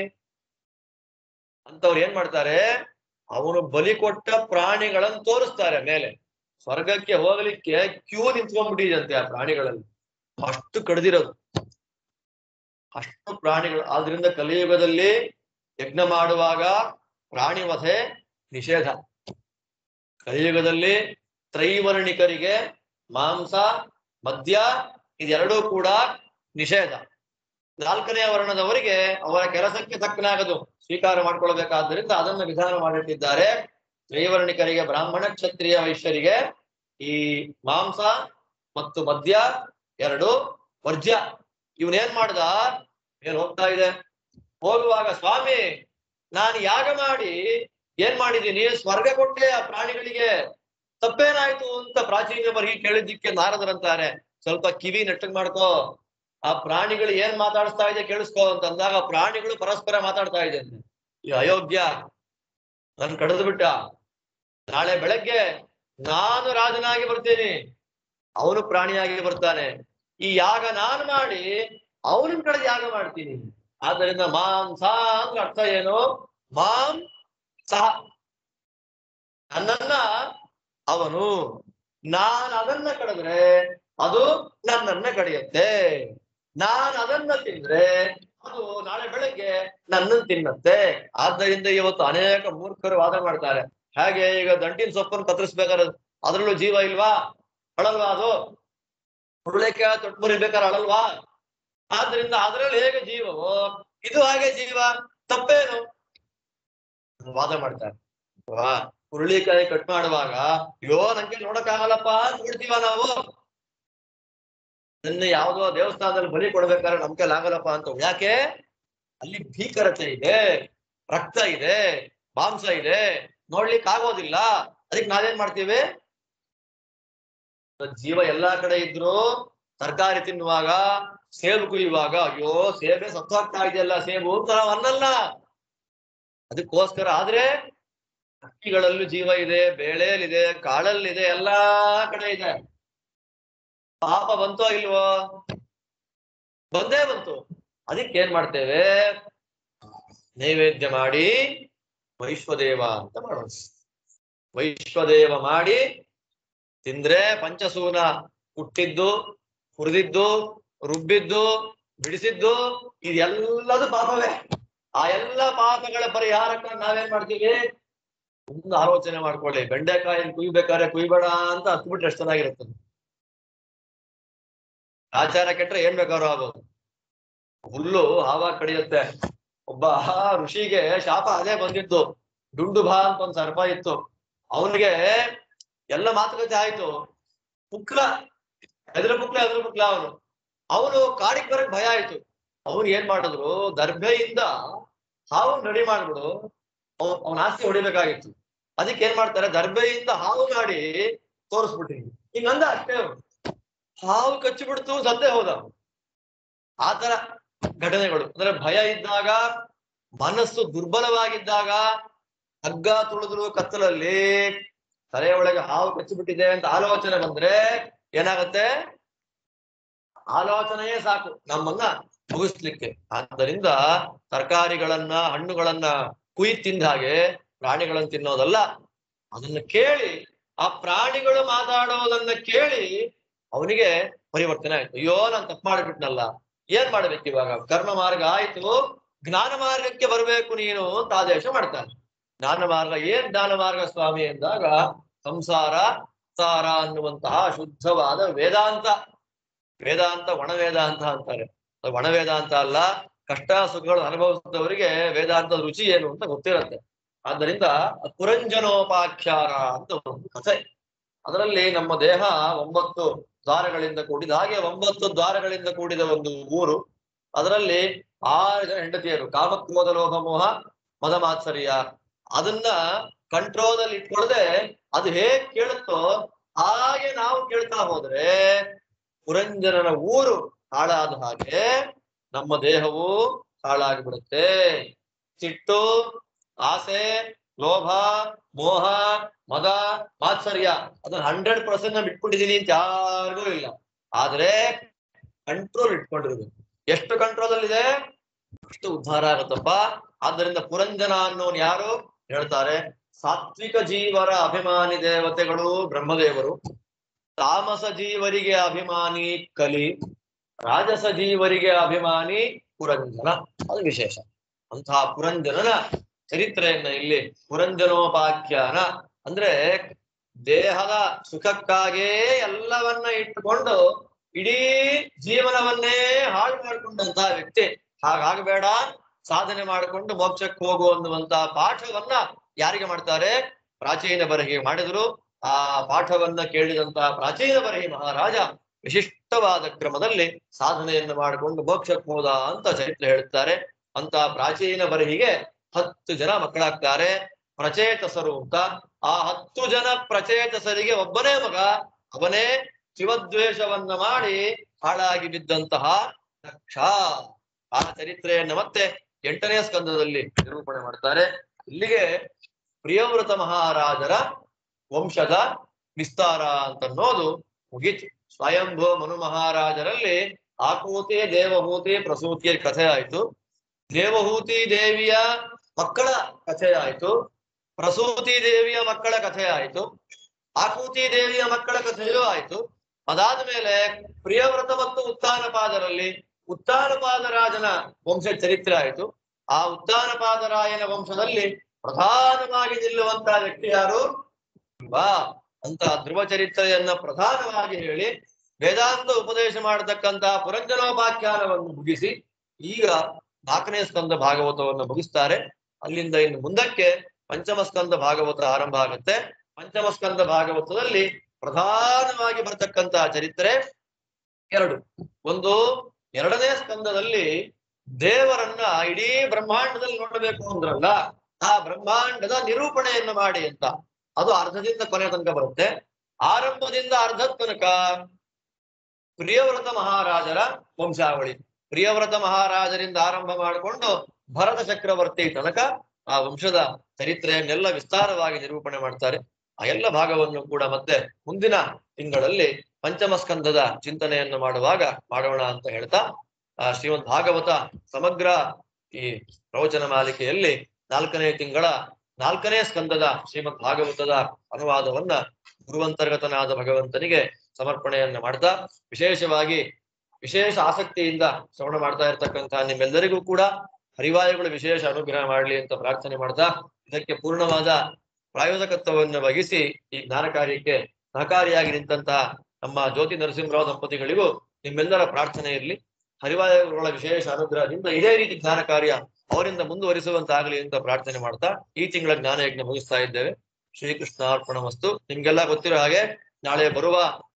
ಅಂತವ್ರು ಏನ್ ಮಾಡ್ತಾರೆ, ಅವನು ಬಲಿ ಕೊಟ್ಟ ಪ್ರಾಣಿಗಳನ್ನು ತೋರಿಸ್ತಾರೆ ಮೇಲೆ. ಸ್ವರ್ಗಕ್ಕೆ ಹೋಗ್ಲಿಕ್ಕೆ ಕ್ಯೂ ನಿಂತ್ಕೊಂಡ್ಬಿಟ್ಟಿದಂತೆ ಆ ಪ್ರಾಣಿಗಳಲ್ಲಿ, ಅಷ್ಟು ಕಡ್ದಿರೋದು, ಅಷ್ಟು ಪ್ರಾಣಿಗಳು. ಆದ್ರಿಂದ ಕಲಿಯುಗದಲ್ಲಿ ಯಜ್ಞ ಮಾಡುವಾಗ ಪ್ರಾಣಿ ವಧೆ ನಿಷೇಧ. ಕಲಿಯುಗದಲ್ಲಿ ತ್ರೈವರ್ಣಿಕರಿಗೆ ಮಾಂಸ, ಮದ್ಯ ಇದೆರಡೂ ಕೂಡ ನಿಷೇಧ. 4ನೇ ವರ್ಣದವರಿಗೆ ಅವರ ಕೆಲಸಕ್ಕೆ ತಕ್ಕನಾಗದು ಸ್ವೀಕಾರ ಮಾಡ್ಕೊಳ್ಬೇಕಾದ್ದರಿಂದ ಅದನ್ನು ವಿಧಾನ ಮಾಡಿಟ್ಟಿದ್ದಾರೆ. ತ್ರೈವರ್ಣಿಕರಿಗೆ, ಬ್ರಾಹ್ಮಣ, ಕ್ಷತ್ರಿಯ, ವೈಶ್ಯರಿಗೆ ಈ ಮಾಂಸ ಮತ್ತು ಮದ್ಯ ಎರಡು ವರ್ಜ್ಯ. ಇವನೇನ್ ಮಾಡ್ದ, ಏನ್ ಹೋಗ್ತಾ ಇದೆ, ಹೋಗುವಾಗ ಸ್ವಾಮಿ ನಾನು ಯಾಗ ಮಾಡಿ ಏನ್ ಮಾಡಿದೀನಿ, ಸ್ವರ್ಗ ಕೊಟ್ಟೆ ಆ ಪ್ರಾಣಿಗಳಿಗೆ, ತಪ್ಪೇನಾಯ್ತು ಅಂತ ಪ್ರಾಚೀನ ಬರಹಿ ಕೇಳಿದ್ದಕ್ಕೆ ನಾರದರಂತಾರೆ, ಸ್ವಲ್ಪ ಕಿವಿ ನೆಟ್ಟಗ್ ಮಾಡ್ಕೋ, ಆ ಪ್ರಾಣಿಗಳು ಏನ್ ಮಾತಾಡಿಸ್ತಾ ಇದೆ ಕೇಳಿಸ್ಕೋ ಅಂತ ಅಂದಾಗ ಪ್ರಾಣಿಗಳು ಪರಸ್ಪರ ಮಾತಾಡ್ತಾ ಇದೆ. ಈ ಅಯೋಗ್ಯ ನನ್ ಕಡಿದು ಬಿಟ್ಟ, ನಾಳೆ ಬೆಳಗ್ಗೆ ನಾನು ರಾಜನಾಗಿ ಬರ್ತೀನಿ, ಅವನು ಪ್ರಾಣಿಯಾಗಿ ಬರ್ತಾನೆ, ಈ ಯಾಗ ನಾನು ಮಾಡಿ ಅವನ ಕಡೆ ಯಾಗ ಮಾಡ್ತೀನಿ. ಆದ್ದರಿಂದ ಮಾಂಸ ಅಂದ್ರೆ ಅರ್ಥ ಏನು, ಮಾಂ ಸಹ, ನನ್ನನ್ನ ಅವನು, ನಾನು ಅದನ್ನ ಕಡಿದ್ರೆ ಅದು ನನ್ನನ್ನ ಕಡಿಯುತ್ತೆ, ನಾನು ಅದನ್ನ ತಿಂದ್ರೆ ಅದು ನಾಳೆ ಬೆಳಗ್ಗೆ ನನ್ನನ್ನು ತಿನ್ನತ್ತೆ. ಆದ್ದರಿಂದ ಇವತ್ತು ಅನೇಕ ಮೂರ್ಖರು ವಾದ ಮಾಡ್ತಾರೆ, ಹಾಗೆ ಈಗ ದಂಟಿನ ಸೊಪ್ಪನ್ನು ಕತ್ತರಿಸ್ಬೇಕಾದ್ರೆ ಅದ್ರಲ್ಲೂ ಜೀವ ಇಲ್ವಾ, ಅಳಲ್ವಾ, ಅದು ಹುರುಳಿಕೆ ತೊಟ್ಮುರಿ ಬೇಕಾದ್ರೆ ಅಳಲ್ವಾ, ಆದ್ರಿಂದ ಅದ್ರಲ್ಲಿ ಹೇಗೆ ಜೀವವೋ ಇದು ಹಾಗೆ ಜೀವ, ತಪ್ಪೇನು ವಾದ ಮಾಡ್ತಾರೆ. ಹುರುಳಿಕಾಯಿ ಕಟ್ ಮಾಡುವಾಗ ಅಯ್ಯೋ ನಂಗೆ ನೋಡಕ್ಕಾಗಲ್ಲಪ್ಪ ನೋಡ್ತೀವ ನಾವು, ನನ್ನ ಯಾವುದೋ ದೇವಸ್ಥಾನದಲ್ಲಿ ಬಲಿ ಕೊಡ್ಬೇಕಾದ್ರೆ ನಮ್ ಕೈಲಿ ಆಗಲ್ಲಪ್ಪ ಅಂತ. ಯಾಕೆ? ಅಲ್ಲಿ ಭೀಕರತೆ ಇದೆ, ರಕ್ತ ಇದೆ, ಮಾಂಸ ಇದೆ, ನೋಡ್ಲಿಕ್ಕೆ ಆಗೋದಿಲ್ಲ. ಅದಕ್ಕೆ ನಾವೇನ್ ಮಾಡ್ತೀವಿ? ಜೀವ ಎಲ್ಲಾ ಕಡೆ ಇದ್ರು ತರಕಾರಿ ತಿನ್ನುವಾಗ, ಸೇಬು ಕುಯ್ಯುವಾಗ ಅಯ್ಯೋ ಸೇಬೆ ಸತ್ತೋಗ್ತಾ ಇದೆಯಲ್ಲ ಸೇಬು ಅಂತ ನಾವು ಅನ್ನಲ್ಲ. ಅದಕ್ಕೋಸ್ಕರ. ಆದ್ರೆ ಅಕ್ಕಿಗಳಲ್ಲೂ ಜೀವ ಇದೆ, ಬೇಳೆಯಲ್ಲಿದೆ, ಕಾಳಲ್ಲಿದೆ, ಎಲ್ಲಾ ಕಡೆ ಇದೆ. ಪಾಪ ಬಂತೋ ಇಲ್ವೋ? ಬಂದೇ ಬಂತು. ಅದಕ್ಕೆ ಏನ್ ಮಾಡ್ತೇವೆ? ನೈವೇದ್ಯ ಮಾಡಿ ವೈಶ್ವದೇವ ಅಂತ ಮಾಡೋದು. ವೈಶ್ವದೇವ ಮಾಡಿ ತಿಂದ್ರೆ ಪಂಚಸೂನ ಹುಟ್ಟಿದ್ದು, ಹುರಿದಿದ್ದು, ರುಬ್ಬಿದ್ದು, ಬಿಡಿಸಿದ್ದು ಇದೆಲ್ಲದು ಪಾಪವೇ. ಆ ಎಲ್ಲ ಪಾಪಗಳ ಪರಿಹಾರಕ್ಕೆ ನಾವೇನ್ ಮಾಡ್ತೀವಿ? ಒಂದು ಆಲೋಚನೆ ಮಾಡ್ಕೊಳ್ಳಿ. ಬೆಂಡೆಕಾಯಿ ಕುಯ್ಬೇಕಾದ್ರೆ ಕುಯ್ಬೇಡ ಅಂತ ಹತ್ಬಿಟ್ರೆ ಎಷ್ಟು ಚೆನ್ನಾಗಿರುತ್ತೆ. ಆಚಾರ ಕೆಟ್ರೆ ಏನ್ ಬೇಕಾದ್ರೂ ಆಗೋದು. ಹುಲ್ಲು ಹಾವಾಗ ಕಡಿಯುತ್ತೆ. ಒಬ್ಬ ಋಷಿಗೆ ಶಾಪ ಅದೇ ಬಂದಿತ್ತು. ಡುಂಡುಭಾ ಅಂತ ಒಂದ್ ಸರ್ಪ ಇತ್ತು. ಅವನಿಗೆ ಎಲ್ಲ ಮಾತುಕತೆ ಆಯ್ತು. ಪುಕ್ಲ ಎದ್ರ ಪುಕ್ಲ ಅವನು ಕಾಡಿಗೆ ಬರಕ್ ಭಯ ಆಯ್ತು. ಅವ್ನು ಏನ್ ಮಾಡಿದ್ರು, ದರ್ಭೆಯಿಂದ ಹಾವು ರೆಡಿ ಮಾಡ್ಬಿಡು, ಅವನ ಆಸ್ತಿ ಹೊಡಿಬೇಕಾಗಿತ್ತು. ಅದಕ್ಕೆ ಏನ್ ಮಾಡ್ತಾರೆ, ದರ್ಭೆಯಿಂದ ಹಾವು ಮಾಡಿ ತೋರಿಸ್ಬಿಟ್ಟಿದ್ವಿ. ಹಿಂಗಂದ ಅಷ್ಟೇ. ಹಾವು ಕಚ್ಚಿಬಿಡ್ತು, ಸದ್ದೆ ಹೋದ. ಆತರ ಘಟನೆಗಳು. ಅಂದ್ರೆ ಭಯ ಇದ್ದಾಗ, ಮನಸ್ಸು ದುರ್ಬಲವಾಗಿದ್ದಾಗ, ಹಗ್ಗ ತುಳಿದ್ರು ಕತ್ತಲಲ್ಲಿ ತಲೆಯ ಒಳಗೆ ಹಾವು ಕಚ್ಚಿಬಿಟ್ಟಿದೆ ಅಂತ ಆಲೋಚನೆ ಬಂದ್ರೆ ಏನಾಗತ್ತೆ? ಆಲೋಚನೆಯೇ ಸಾಕು ನಮ್ಮನ್ನ ಮುಗಿಸ್ಲಿಕ್ಕೆ. ಆದ್ದರಿಂದ ತರಕಾರಿಗಳನ್ನ, ಹಣ್ಣುಗಳನ್ನ ಕುಯ್ ತಿಂದ ಹಾಗೆ ಪ್ರಾಣಿಗಳನ್ನ ತಿನ್ನೋದಲ್ಲ. ಅದನ್ನ ಕೇಳಿ, ಆ ಪ್ರಾಣಿಗಳು ಮಾತಾಡೋದನ್ನ ಕೇಳಿ ಅವನಿಗೆ ಪರಿವರ್ತನೆ ಆಯ್ತು. ಅಯ್ಯೋ ನಾನು ತಪ್ಪು ಮಾಡಿಬಿಟ್ನಲ್ಲ, ಏನ್ ಮಾಡ್ಬೇಕು ಇವಾಗ? ಕರ್ಮ ಮಾರ್ಗ ಆಯ್ತು, ಜ್ಞಾನ ಮಾರ್ಗಕ್ಕೆ ಬರ್ಬೇಕು ನೀನು ಅಂತ ಆದೇಶ ಮಾಡ್ತಾನೆ. ಜ್ಞಾನ ಮಾರ್ಗ. ಏನ್ ಜ್ಞಾನ ಮಾರ್ಗ ಸ್ವಾಮಿ ಎಂದಾಗ, ಸಂಸಾರ ಸಾರ ಅನ್ನುವಂತಹ ಶುದ್ಧವಾದ ವೇದಾಂತ. ವೇದಾಂತ ಒಣ ವೇದಾಂತ ಅಂತಾರೆ. ಅದು ಒಣ ವೇದಾಂತ ಅಲ್ಲ. ಕಷ್ಟ ಸುಖಗಳು ಅನುಭವಿಸಿದವರಿಗೆ ವೇದಾಂತದ ರುಚಿ ಏನು ಅಂತ ಗೊತ್ತಿರತ್ತೆ. ಆದ್ದರಿಂದ ಪುರಂಜನೋಪಾಖ್ಯಾನ ಅಂತ ಒಂದು ಕಥೆ. ಅದರಲ್ಲಿ ನಮ್ಮ ದೇಹ 9 ದ್ವಾರಗಳಿಂದ ಕೂಡಿದ ಹಾಗೆ 9 ದ್ವಾರಗಳಿಂದ ಕೂಡಿದ ಒಂದು ಊರು. ಅದರಲ್ಲಿ 6 ಜನ ಹೆಂಡತಿಯರು, ಕಾಮಕ್ರೋಧ ಲೋಭ ಮೋಹ ಮದ ಮಾತ್ಸರ್ಯ. ಅದನ್ನ ಕಂಟ್ರೋಲ್ ಅಲ್ಲಿ ಇಟ್ಕೊಳ್ಳದೆ ಅದು ಹೇಗ್ ಕೇಳುತ್ತೋ ಹಾಗೆ ನಾವು ಕೇಳ್ತಾ ಹೋದ್ರೆ ಪುರಂಜನನ ಊರು ಹಾಳಾದ ಹಾಗೆ ನಮ್ಮ ದೇಹವು ಹಾಳಾಗಿಬಿಡುತ್ತೆ. ಸಿಟ್ಟು, ಆಸೆ, ಲೋಭ, ಮೋಹ, ಮದ, ಮಾತ್ಸರ್ಯ ಅದನ್ನ 100% ನಾನು ಇಟ್ಕೊಂಡಿದ್ದೀನಿ ಅಂತ ಯಾರಿಗೂ ಇಲ್ಲ. ಆದ್ರೆ ಕಂಟ್ರೋಲ್ ಇಟ್ಕೊಂಡಿರ್ಬೇಕು. ಎಷ್ಟು ಕಂಟ್ರೋಲ್ ಅಲ್ಲಿ ಇದೆ ಅಷ್ಟು ಉದ್ಧಾರ ಆಗುತ್ತಪ್ಪ. ಆದ್ದರಿಂದ ಪುರಂಜನ ಅನ್ನೋನ್ ಯಾರು ಹೇಳ್ತಾರೆ? ಸಾತ್ವಿಕ ಜೀವರ ಅಭಿಮಾನಿ ದೇವತೆಗಳು ಬ್ರಹ್ಮದೇವರು, ತಾಮಸ ಜೀವರಿಗೆ ಅಭಿಮಾನಿ ಕಲಿ, ರಾಜಸ ಜೀವರಿಗೆ ಅಭಿಮಾನಿ ಪುರಂಜನ. ಅದು ವಿಶೇಷ. ಅಂತಹ ಪುರಂಜನನ ಚರಿತ್ರೆಯನ್ನ ಇಲ್ಲಿ ಪುರಂಜನೋಪಾಖ್ಯಾನ ಅಂದ್ರೆ ದೇಹದ ಸುಖಕ್ಕಾಗೇ ಎಲ್ಲವನ್ನ ಇಟ್ಟುಕೊಂಡು ಇಡೀ ಜೀವನವನ್ನೇ ಹಾಳು ಮಾಡಿಕೊಂಡಂತಹ ವ್ಯಕ್ತಿ. ಹಾಗಾಗಬೇಡ, ಸಾಧನೆ ಮಾಡಿಕೊಂಡು ಮೋಕ್ಷಕ್ಕೆ ಹೋಗು ಅನ್ನುವಂತಹ ಪಾಠವನ್ನ ಯಾರಿಗೆ ಮಾಡ್ತಾರೆ? ಪ್ರಾಚೀನ ಬರಹಿ ಮಾಡಿದ್ರು. ಆ ಪಾಠವನ್ನ ಕೇಳಿದಂತಹ ಪ್ರಾಚೀನ ಬರಹಿ ಮಹಾರಾಜ ವಿಶಿಷ್ಟವಾದ ಕ್ರಮದಲ್ಲಿ ಸಾಧನೆಯನ್ನು ಮಾಡಿಕೊಂಡು ಮೋಕ್ಷಕ್ಕೆ ಹೋದ ಅಂತ ಚರಿತ್ರೆ ಹೇಳುತ್ತಾರೆ. ಅಂತ ಪ್ರಾಚೀನ ಬರಹಿಗೆ 10 ಜನ ಮಕ್ಕಳಾಗ್ತಾರೆ, ಪ್ರಚೇತಸರು ಅಂತ. ಆ 10 ಜನ ಪ್ರಚೇತಸರಿಗೆ ಒಬ್ಬನೇ ಮಗ. ಅವನೇ ಶಿವದ್ವೇಷವನ್ನ ಮಾಡಿ ಹಾಳಾಗಿ ಬಿದ್ದಂತಹ ದಕ್ಷ. ಆ ಚರಿತ್ರೆಯನ್ನ ಮತ್ತೆ 8ನೇ ಸ್ಕಂದದಲ್ಲಿ ನಿರೂಪಣೆ ಮಾಡ್ತಾರೆ. ಇಲ್ಲಿಗೆ ಪ್ರಿಯವ್ರತ ಮಹಾರಾಜರ ವಂಶದ ವಿಸ್ತಾರ ಅಂತನ್ನೋದು ಮುಗೀತು. ಸ್ವಯಂಭೂ ಮನು ಮಹಾರಾಜರಲ್ಲಿ ಆಕೂತಿ, ದೇವಹೂತಿ, ಪ್ರಸೂತಿಯ ಕಥೆ ಆಯ್ತು. ದೇವಹೂತಿ ದೇವಿಯ ಮಕ್ಕಳ ಕಥೆ ಆಯ್ತು. ಪ್ರಸೂತಿ ದೇವಿಯ ಮಕ್ಕಳ ಕಥೆ ಆಯ್ತು. ಆಕೂತಿ ದೇವಿಯ ಮಕ್ಕಳ ಕಥೆಯೂ ಆಯ್ತು. ಅದಾದ ಮೇಲೆ ಪ್ರಿಯವ್ರತ ಮತ್ತು ಉತ್ಥಾನಪಾದರಲ್ಲಿ ಉತ್ಥಾನಪಾದರಾಜನ ವಂಶ ಚರಿತ್ರೆ ಆಯ್ತು. ಆ ಉತ್ಥಾನಪಾದರಾಯನ ವಂಶದಲ್ಲಿ ಪ್ರಧಾನವಾಗಿ ನಿಲ್ಲುವಂತಹ ವ್ಯಕ್ತಿ ಯಾರು? ಅಂತ ಧ್ರುವ ಚರಿತ್ರೆಯನ್ನ ಪ್ರಧಾನವಾಗಿ ಹೇಳಿ ವೇದಾಂತ ಉಪದೇಶ ಮಾಡತಕ್ಕಂತಹ ಪುರಂಜನೋಪಾಖ್ಯಾನವನ್ನು ಮುಗಿಸಿ ಈಗ 4ನೇ ಸ್ಕಂದ ಭಾಗವತವನ್ನು ಮುಗಿಸ್ತಾರೆ. ಅಲ್ಲಿಂದ ಇನ್ನು ಮುಂದಕ್ಕೆ ಪಂಚಮ ಸ್ಕಂದ ಭಾಗವತ ಆರಂಭ ಆಗುತ್ತೆ. ಪಂಚಮ ಸ್ಕಂದ ಭಾಗವತದಲ್ಲಿ ಪ್ರಧಾನವಾಗಿ ಬರ್ತಕ್ಕಂತಹ ಚರಿತ್ರೆ ಎರಡು. ಒಂದು ಎರಡನೇ ಸ್ಕಂದದಲ್ಲಿ ದೇವರನ್ನ ಇಡೀ ಬ್ರಹ್ಮಾಂಡದಲ್ಲಿ ನೋಡಬೇಕು ಅಂದ್ರಲ್ಲ, ಆ ಬ್ರಹ್ಮಾಂಡದ ನಿರೂಪಣೆಯನ್ನು ಮಾಡಿ ಅಂತ. ಅದು ಅರ್ಧದಿಂದ ಕೊನೆ ತನಕ ಬರುತ್ತೆ. ಆರಂಭದಿಂದ ಅರ್ಧದ ತನಕ ಪ್ರಿಯವ್ರತ ಮಹಾರಾಜರ ವಂಶಾವಳಿ. ಪ್ರಿಯವ್ರತ ಮಹಾರಾಜರಿಂದ ಆರಂಭ ಮಾಡಿಕೊಂಡು ಭರತ ಚಕ್ರವರ್ತಿ ತನಕ ಆ ವಂಶದ ಚರಿತ್ರೆಯನ್ನೆಲ್ಲ ವಿಸ್ತಾರವಾಗಿ ನಿರೂಪಣೆ ಮಾಡ್ತಾರೆ. ಆ ಎಲ್ಲ ಭಾಗವನ್ನು ಕೂಡ ಮತ್ತೆ ಮುಂದಿನ ತಿಂಗಳಲ್ಲಿ ಪಂಚಮ ಸ್ಕಂದದ ಚಿಂತನೆಯನ್ನು ಮಾಡುವಾಗ ಮಾಡೋಣ ಅಂತ ಹೇಳ್ತಾ, ಶ್ರೀಮದ್ ಭಾಗವತ ಸಮಗ್ರ ಈ ಪ್ರವಚನ ಮಾಲಿಕೆಯಲ್ಲಿ 4ನೇ ತಿಂಗಳ 4ನೇ ಸ್ಕಂದದ ಶ್ರೀಮದ್ ಭಾಗವತದ ಅನುವಾದವನ್ನ ಗುರುವಂತರ್ಗತನಾದ ಭಗವಂತನಿಗೆ ಸಮರ್ಪಣೆಯನ್ನ ಮಾಡ್ತಾ, ವಿಶೇಷವಾಗಿ ವಿಶೇಷ ಆಸಕ್ತಿಯಿಂದ ಶ್ರವಣ ಮಾಡ್ತಾ ಇರ್ತಕ್ಕಂತಹ ನಿಮ್ಮೆಲ್ಲರಿಗೂ ಕೂಡ ಹರಿವಾಯುಗಳು ವಿಶೇಷ ಅನುಗ್ರಹ ಮಾಡಲಿ ಅಂತ ಪ್ರಾರ್ಥನೆ ಮಾಡ್ತಾ, ಇದಕ್ಕೆ ಪೂರ್ಣವಾದ ಪ್ರಾಯೋಜಕತ್ವವನ್ನು ವಹಿಸಿ ಈ ಜ್ಞಾನ ಕಾರ್ಯಕ್ಕೆ ಸಹಕಾರಿಯಾಗಿ ನಿಂತಹ ನಮ್ಮ ಜ್ಯೋತಿ ನರಸಿಂಹರಾವ್ ದಂಪತಿಗಳಿಗೂ ನಿಮ್ಮೆಲ್ಲರ ಪ್ರಾರ್ಥನೆ ಇರಲಿ. ಹರಿವಾಯುಗಳ ವಿಶೇಷ ಅನುಗ್ರಹದಿಂದ ಇದೇ ರೀತಿ ಜ್ಞಾನ ಕಾರ್ಯ ಅವರಿಂದ ಮುಂದುವರಿಸುವಂತಾಗಲಿ ಅಂತ ಪ್ರಾರ್ಥನೆ ಮಾಡ್ತಾ ಈ ತಿಂಗಳ ಜ್ಞಾನ ಯಜ್ಞ ಮುಗಿಸ್ತಾ ಇದ್ದೇವೆ. ಶ್ರೀಕೃಷ್ಣಾರ್ಪಣ ವಸ್ತು. ನಿಮ್ಗೆಲ್ಲ ಗೊತ್ತಿರೋ ಹಾಗೆ ನಾಳೆ ಬರುವ